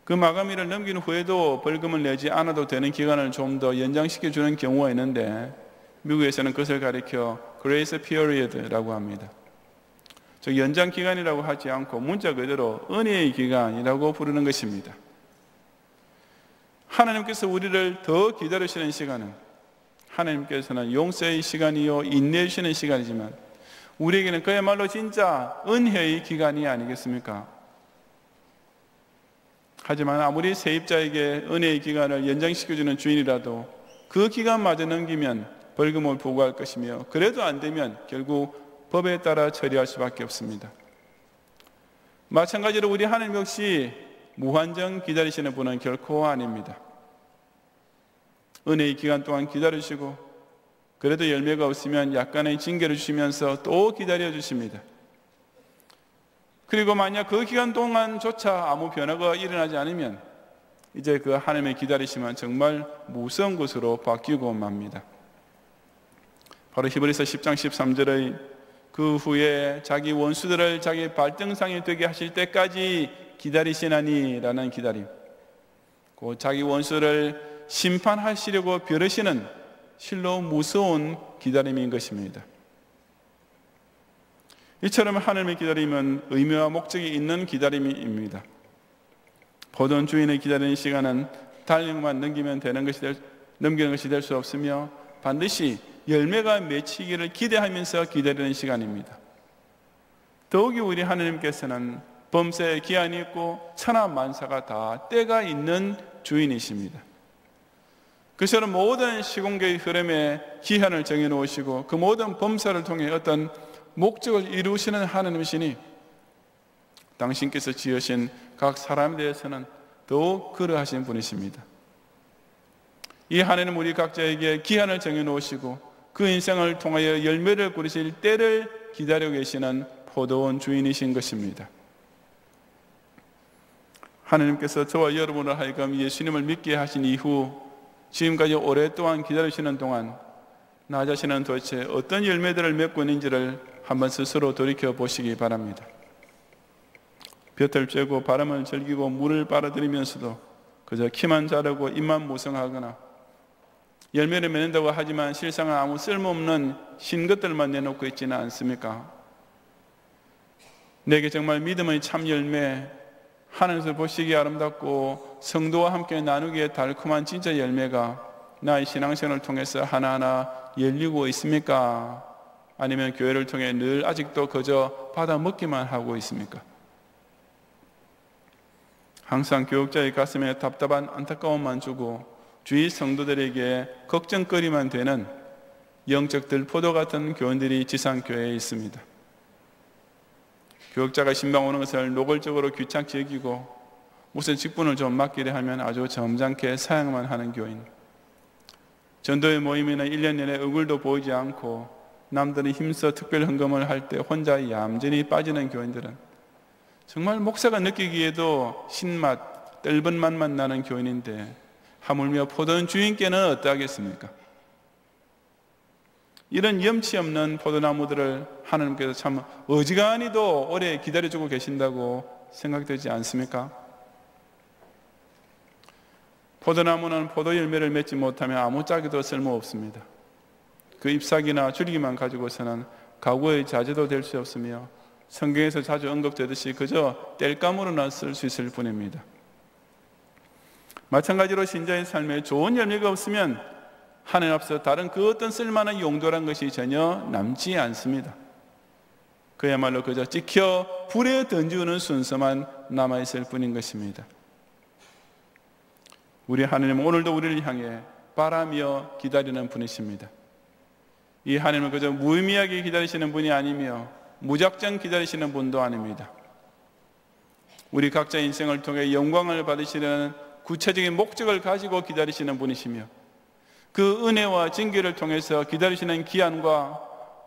그 마감일을 넘긴 후에도 벌금을 내지 않아도 되는 기간을 좀 더 연장시켜주는 경우가 있는데, 미국에서는 그것을 가리켜 Grace Period라고 합니다. 즉 연장 기간이라고 하지 않고 문자 그대로 은혜의 기간이라고 부르는 것입니다. 하나님께서 우리를 더 기다리시는 시간은, 하나님께서는 용서의 시간이요 인내해 주시는 시간이지만 우리에게는 그야말로 진짜 은혜의 기간이 아니겠습니까? 하지만 아무리 세입자에게 은혜의 기간을 연장시켜주는 주인이라도 그 기간마저 넘기면 벌금을 부과할 것이며, 그래도 안 되면 결국 법에 따라 처리할 수밖에 없습니다. 마찬가지로 우리 하나님 역시 무한정 기다리시는 분은 결코 아닙니다. 은혜의 기간 동안 기다리시고 그래도 열매가 없으면 약간의 징계를 주시면서 또 기다려 주십니다. 그리고 만약 그 기간 동안조차 아무 변화가 일어나지 않으면 이제 그 하나님의 기다리심은 정말 무서운 것으로 바뀌고 맙니다. 바로 히브리서 10장 13절의 그 후에 자기 원수들을 자기 발등상이 되게 하실 때까지 기다리시나니 라는 기다림, 그 자기 원수를 심판하시려고 벼르시는 실로 무서운 기다림인 것입니다. 이처럼 하나님의 기다림은 의미와 목적이 있는 기다림입니다. 보던 주인의 기다리는 시간은 달력만 넘기는 것이 될 수 없으며 반드시 열매가 맺히기를 기대하면서 기다리는 시간입니다. 더욱이 우리 하나님께서는 범사에 기한이 있고 천하만사가 다 때가 있는 주인이십니다. 그처럼 모든 시공계의 흐름에 기한을 정해놓으시고 그 모든 범사를 통해 어떤 목적을 이루시는 하나님이시니 당신께서 지으신 각 사람에 대해서는 더욱 그러하신 분이십니다. 이 하나님은 우리 각자에게 기한을 정해놓으시고 그 인생을 통하여 열매를 꾸리실 때를 기다려 계시는 포도원 주인이신 것입니다. 하나님께서 저와 여러분을 하여금 예수님을 믿게 하신 이후 지금까지 오랫동안 기다리시는 동안 나 자신은 도대체 어떤 열매들을 맺고 있는지를 한번 스스로 돌이켜 보시기 바랍니다. 볕을 쬐고 바람을 즐기고 물을 빨아들이면서도 그저 키만 자르고 입만 무성하거나 열매를 맺는다고 하지만 실상은 아무 쓸모없는 신 것들만 내놓고 있지는 않습니까? 내게 정말 믿음의 참 열매, 하늘에서 보시기에 아름답고 성도와 함께 나누기에 달콤한 진짜 열매가 나의 신앙생활을 통해서 하나하나 열리고 있습니까? 아니면 교회를 통해 늘 아직도 그저 받아 먹기만 하고 있습니까? 항상 교육자의 가슴에 답답한 안타까움만 주고 주위 성도들에게 걱정거리만 되는 영적 들포도 같은 교원들이 지상교회에 있습니다. 교육자가 신방 오는 것을 노골적으로 귀찮게 여기고 무슨 직분을 좀 맡기려 하면 아주 점잖게 사양만 하는 교인, 전도회 모임에는 1년 내내 얼굴도 보이지 않고 남들이 힘써 특별 헌금을 할 때 혼자 얌전히 빠지는 교인들은 정말 목사가 느끼기에도 신맛, 떫은 맛만 나는 교인인데 하물며 포도원 주인께는 어떠하겠습니까? 이런 염치 없는 포도나무들을 하나님께서 참 어지간히도 오래 기다려주고 계신다고 생각되지 않습니까? 포도나무는 포도 열매를 맺지 못하면 아무짝에도 쓸모없습니다. 그 잎사귀나 줄기만 가지고서는 가구의 자재도 될 수 없으며 성경에서 자주 언급되듯이 그저 땔감으로나 쓸 수 있을 뿐입니다. 마찬가지로 신자의 삶에 좋은 열매가 없으면 하나님 앞서 다른 그 어떤 쓸만한 용도란 것이 전혀 남지 않습니다. 그야말로 그저 찍혀 불에 던지는 순서만 남아있을 뿐인 것입니다. 우리 하나님은 오늘도 우리를 향해 바라며 기다리는 분이십니다. 이 하나님은 그저 무의미하게 기다리시는 분이 아니며 무작정 기다리시는 분도 아닙니다. 우리 각자 인생을 통해 영광을 받으시려는 구체적인 목적을 가지고 기다리시는 분이시며 그 은혜와 징계를 통해서 기다리시는 기한과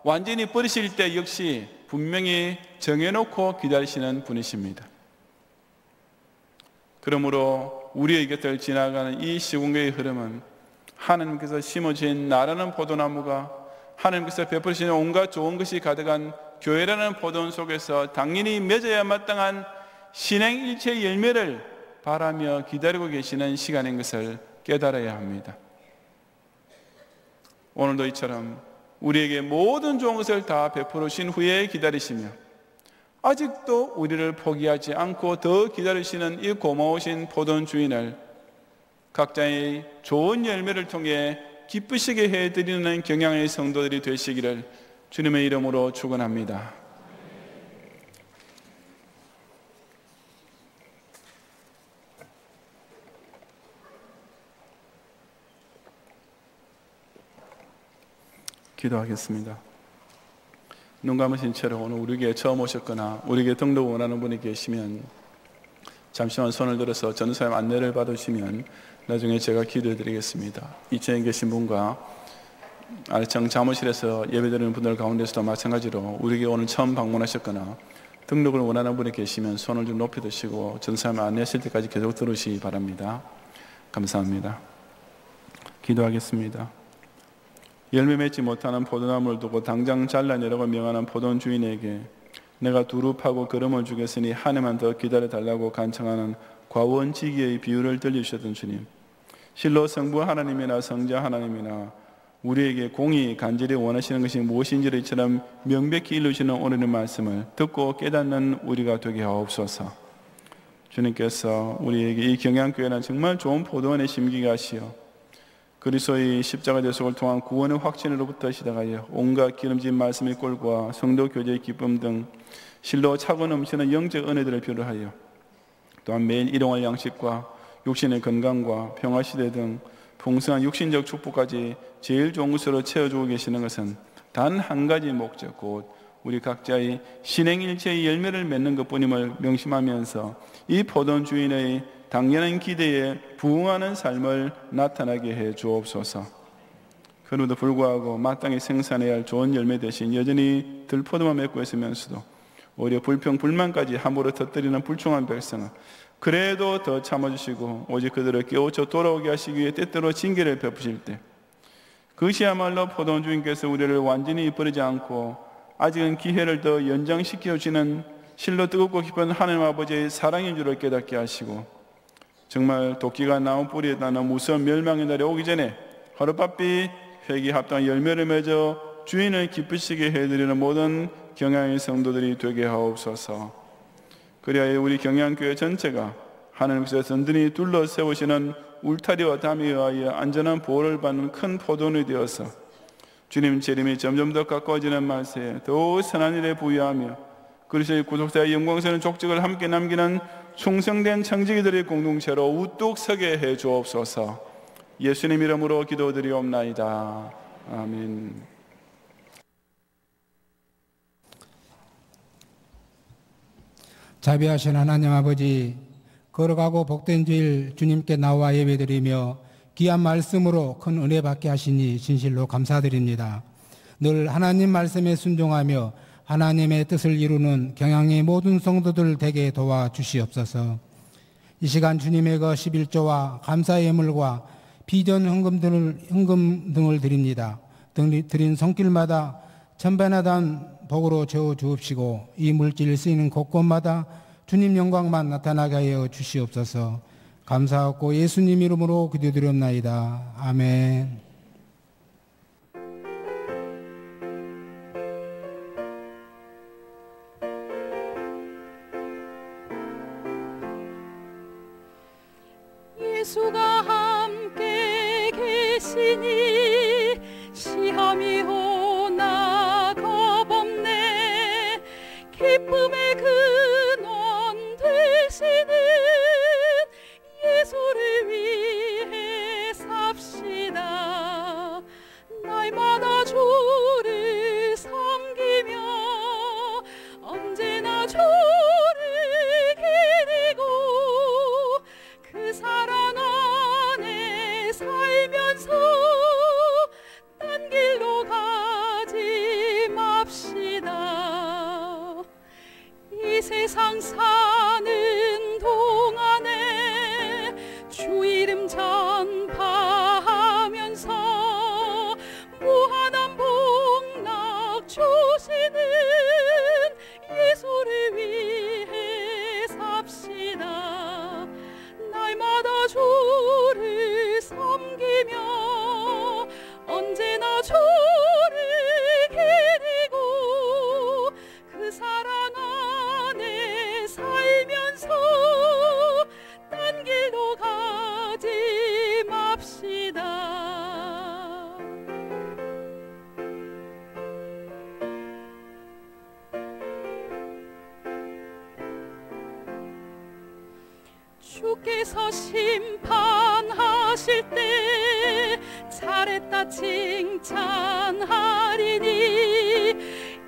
완전히 버리실 때 역시 분명히 정해놓고 기다리시는 분이십니다. 그러므로 우리의 곁을 지나가는 이 시공의 흐름은 하나님께서 심어진 나라는 포도나무가 하나님께서 베푸시는 온갖 좋은 것이 가득한 교회라는 포도원 속에서 당연히 맺어야 마땅한 신행일체의 열매를 바라며 기다리고 계시는 시간인 것을 깨달아야 합니다. 오늘도 이처럼 우리에게 모든 좋은 것을 다 베풀으신 후에 기다리시며 아직도 우리를 포기하지 않고 더 기다리시는 이 고마우신 포도원 주인을 각자의 좋은 열매를 통해 기쁘시게 해드리는 경향의 성도들이 되시기를 주님의 이름으로 축원합니다. 기도하겠습니다. 눈 감으신 채로 오늘 우리에게 처음 오셨거나 우리에게 등록 원하는 분이 계시면 잠시만 손을 들어서 전도사님 안내를 받으시면 나중에 제가 기도해 드리겠습니다. 이천에 계신 분과 아래층 사무실에서 예배드리는 분들 가운데서도 마찬가지로 우리에게 오늘 처음 방문하셨거나 등록을 원하는 분이 계시면 손을 좀 높이 드시고 전도사님 안내하실 때까지 계속 들으시기 바랍니다. 감사합니다. 기도하겠습니다. 열매 맺지 못하는 포도나무를 두고 당장 잘라내라고 명하는 포도원 주인에게 내가 두루 파고 걸음을 주겠으니 한 해만 더 기다려달라고 간청하는 과원지기의 비유를 들려주셨던 주님, 실로 성부 하나님이나 성자 하나님이나 우리에게 공히 간절히 원하시는 것이 무엇인지를 이처럼 명백히 일러주시는 오늘의 말씀을 듣고 깨닫는 우리가 되게 하옵소서. 주님께서 우리에게 이 경양교회는 정말 좋은 포도원에 심기게 하시어 그리스도의 십자가 대속을 통한 구원의 확신으로부터 시작하여 온갖 기름진 말씀의 꼴과 성도 교제의 기쁨 등 실로 차고 넘치는 영적 은혜들을 비롯하여 또한 매일 일용할 양식과 육신의 건강과 평화시대 등 풍성한 육신적 축복까지 제일 좋은 것으로 채워주고 계시는 것은 단 한 가지 목적, 곧 우리 각자의 신행일체의 열매를 맺는 것뿐임을 명심하면서 이 포도원 주인의 당연한 기대에 부응하는 삶을 나타나게 해 주옵소서. 그럼에도 불구하고 마땅히 생산해야 할 좋은 열매 대신 여전히 들포도만 맺고 있으면서도 오히려 불평, 불만까지 함부로 터뜨리는 불충한 백성은 그래도 더 참아주시고 오직 그들을 깨우쳐 돌아오게 하시기 위해 때때로 징계를 베푸실 때 그것이야말로 포도원 주인께서 우리를 완전히 버리지 않고 아직은 기회를 더 연장시켜 주시는 실로 뜨겁고 깊은 하나님 아버지의 사랑인 줄을 깨닫게 하시고 정말 도끼가 나무 뿌리에 닿는 무서운 멸망의 날이 오기 전에 하룻바삐 회개에 합당한 열매를 맺어 주인을 기쁘시게 해드리는 모든 경양의 성도들이 되게 하옵소서. 그리하여 우리 경양교회 전체가 하나님께서 든든히 둘러세우시는 울타리와 담에 의하여 안전한 보호를 받는 큰 포도원이 되어서 주님 재림이 점점 더 가까워지는 말세에 더욱 선한 일에 부유하며 그리스도의 구속사의 영광스러운 족적을 함께 남기는 충성된 청지기들의 공동체로 우뚝 서게 해 주옵소서. 예수님 이름으로 기도드리옵나이다. 아멘. 자비하신 하나님 아버지, 걸어가고 복된 주일 주님께 나와 예배드리며 귀한 말씀으로 큰 은혜 받게 하시니 진실로 감사드립니다. 늘 하나님 말씀에 순종하며 하나님의 뜻을 이루는 경양의 모든 성도들 되게 도와주시옵소서. 이 시간 주님의 그 11조와 감사의 예물과 비전 헌금 등을 드립니다. 드린 손길마다 천배나단 복으로 채워주옵시고 이 물질 쓰이는 곳곳마다 주님 영광만 나타나게 하여 주시옵소서. 감사하고 예수님 이름으로 기도드렸나이다. 아멘. 예수가 함께 계시니 시험이 오나 겁없네. 기쁨의 근원 되시는 예수를 위해 삽시다. 날마다 주를 섬기며 언제나 주를 기리고 그 사랑 주께서 심판하실 때 잘했다 칭찬하리니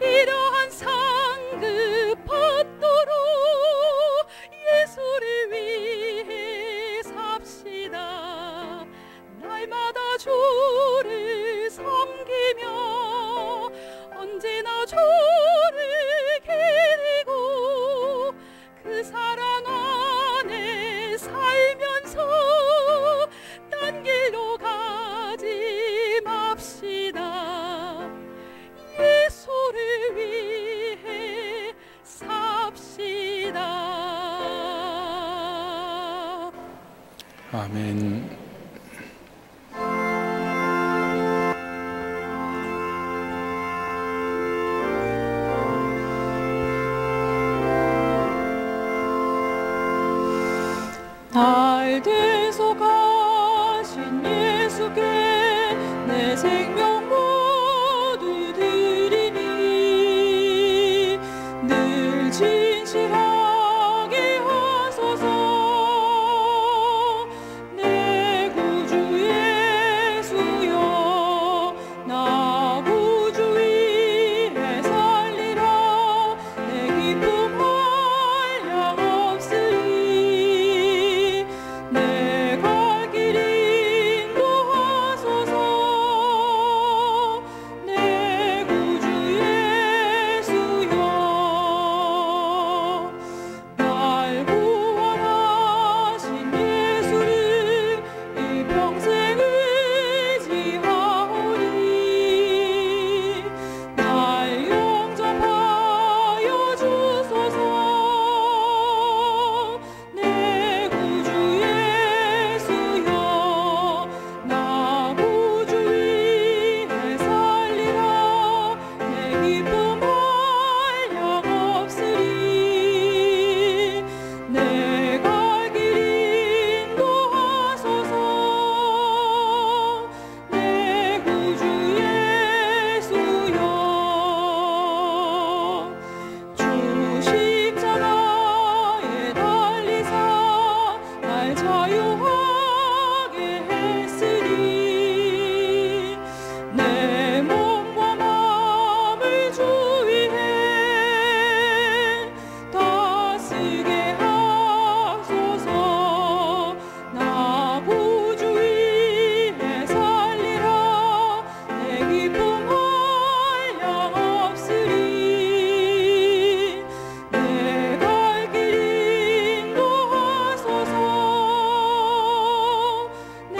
이러한 상급 받도록 예수를 위해 삽시다. 날마다 주를 섬기며 언제나 주를 기리고 그 사랑 안에 살면서 딴 길로 가지 맙시다. 예수를 위해 삽시다. 아멘. 날 대속하신 예수께 내 생명 모두 드리니 늘 진실하게 하소서. 내 구주 예수여 나 구주 위에 살리라. 내 기쁨 한량 없으리. 내 갈 길 인도하소서. 내 구주 예수여 날 구원하신 예수를 일평생 의지하오니 날 영접하여 주소서. 내 구주 예수여 나 구주 위에 살리라. 내 기쁨 한량 없으리. 내 갈 길 인도하소서. 내 구주 예수여 주 십자가에 달리사 날 자유하게 했으니 내 몸과 마음을 주 위해 다스게 하소서. 나 구주 위에 살리라. 내 기쁨 한량 없으리. 내 갈 길 인도하소서. 내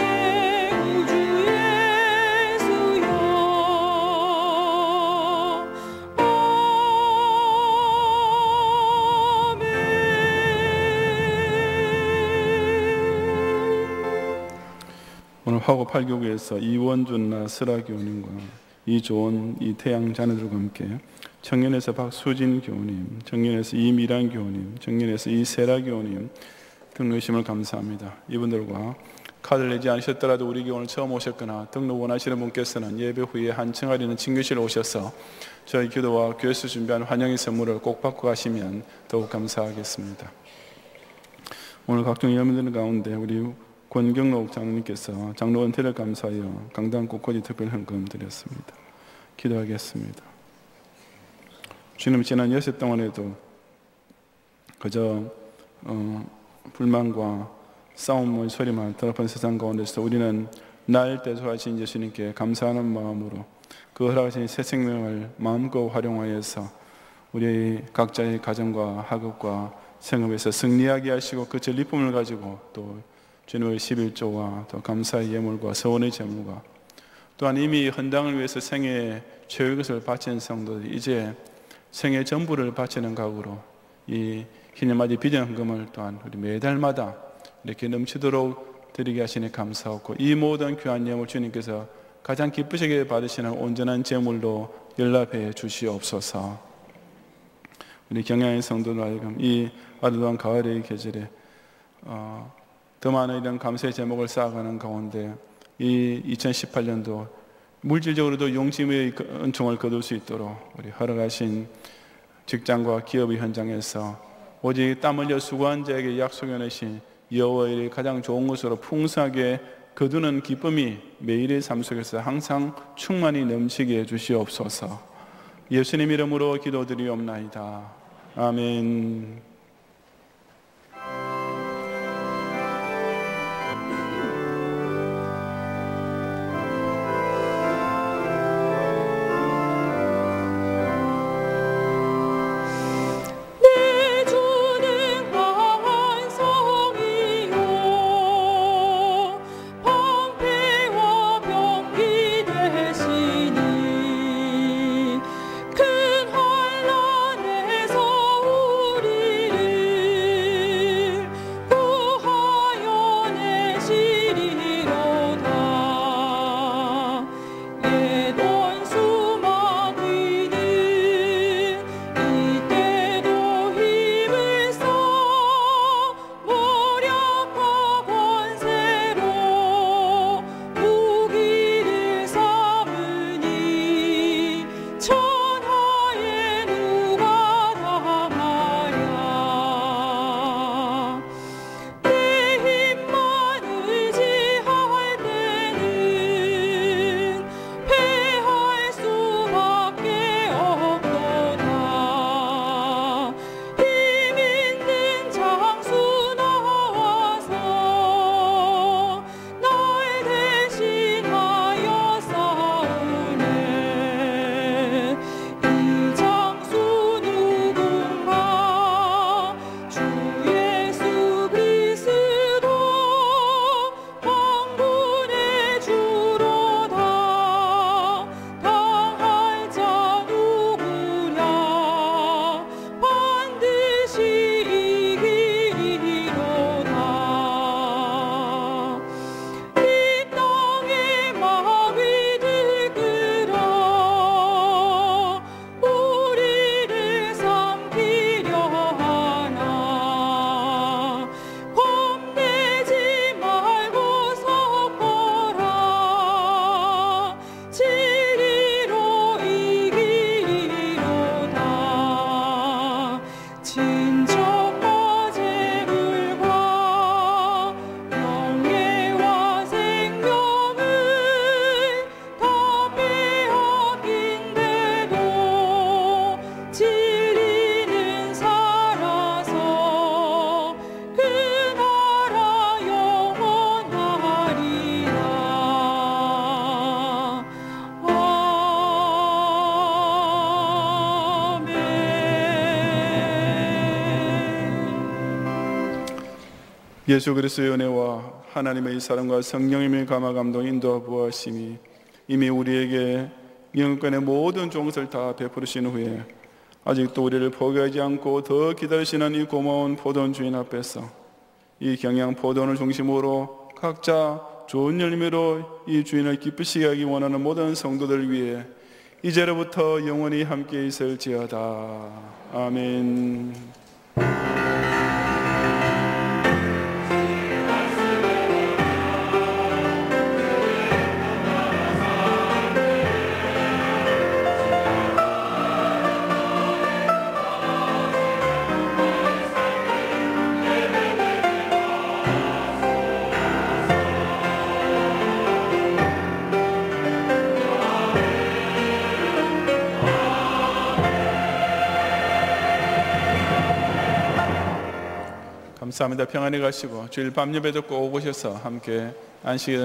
구주 예수여 오늘 화고 8교구에서 이원준 나스라 교우님과 이조은 이태양 자녀들과 함께 청년에서 박수진 교우님, 청년에서 이미란 교우님, 청년에서 이세라 교우님 등록심을 감사합니다. 이분들과 카드를 내지 않으셨더라도 우리 교회 오늘 처음 오셨거나 등록 원하시는 분께서는 예배 후에 한청아리는 친교실에 오셔서 저희 기도와 교회에서 준비한 환영의 선물을 꼭 받고 가시면 더욱 감사하겠습니다. 오늘 각종 예언들 가운데 우리 권경록 장로님께서 장로 은퇴를 감사하여 강당 곳곳이 특별 헌금 드렸습니다. 기도하겠습니다. 주님, 지난 여세 동안에도 그저 불만과 싸움의 소리만 더럽은 세상 가운데서 우리는 날 대속하신 예수님께 감사하는 마음으로 그 허락하신 새 생명을 마음껏 활용하여서 우리 각자의 가정과 학업과 생업에서 승리하게 하시고 그 전리품을 가지고 또 주님의 11조와 또 감사의 예물과 서원의 제물과 또한 이미 헌당을 위해서 생애 최후의 것을 바친 성도들이 이제 생애 전부를 바치는 각오로 이 희년맞이 비전 헌금을 또한 우리 매달마다 이렇게 넘치도록 드리게 하시니 감사하고 이 모든 귀한 예물 주님께서 가장 기쁘시게 받으시는 온전한 제물로 연락해 주시옵소서. 우리 경양의 성도들 하여금 이 아름다운 가을의 계절에 더 많은 이런 감사의 제목을 쌓아가는 가운데 이 2018년도 물질적으로도 용심의 은총을 거둘 수 있도록 우리 허락하신 직장과 기업의 현장에서 오직 땀 흘려 수고한 자에게 약속해 내신 여호와의 일이 가장 좋은 것으로 풍성하게 거두는 기쁨이 매일의 삶 속에서 항상 충만히 넘치게 해주시옵소서. 예수님 이름으로 기도드리옵나이다. 아멘. 내 주는 반성이요 방패와 병기 되시니 큰 환난에서 우리를 구하여 내시리로다. 옛 원수 마귀는 이때도 힘을 써 모략과 권세로 무기를 삼으니 천하에 누가 당하랴. 내 힘만 의지할 때는 패할 수밖에 없도다. 힘 있는 장수 나와서 날 대신하여 싸우네. 이 장수 누군가 주 예수 그리스도 왕군의 주로다. 당할 자 누구랴. 반드시 이기리로다. 이 땅의 마귀들 끌어 우리를 삼키려 하나. 겁내지 말고 섞어라. 진리로 이기리로다. 친척과 재물과 명예와 생명을 다 빼앗긴데도 진리는 살아서 그 나라 영원하리라. 아멘. 예수 그리스도의 은혜와 하나님의 사랑과 성령님의 감화 감동 인도와 부하심이 이미 우리에게 영권의 모든 종것을 다 베푸르신 후에 아직도 우리를 포기하지 않고 더 기다리시는 이 고마운 포도원 주인 앞에서 이 경양 포도원을 중심으로 각자 좋은 열매로 이 주인을 기쁘시게 하기 원하는 모든 성도들 위해 이제로부터 영원히 함께 있을지어다. 아멘. 감사합니다. 평안히 가시고 주일 밤 예배도 꼭 오셔서 함께 안식일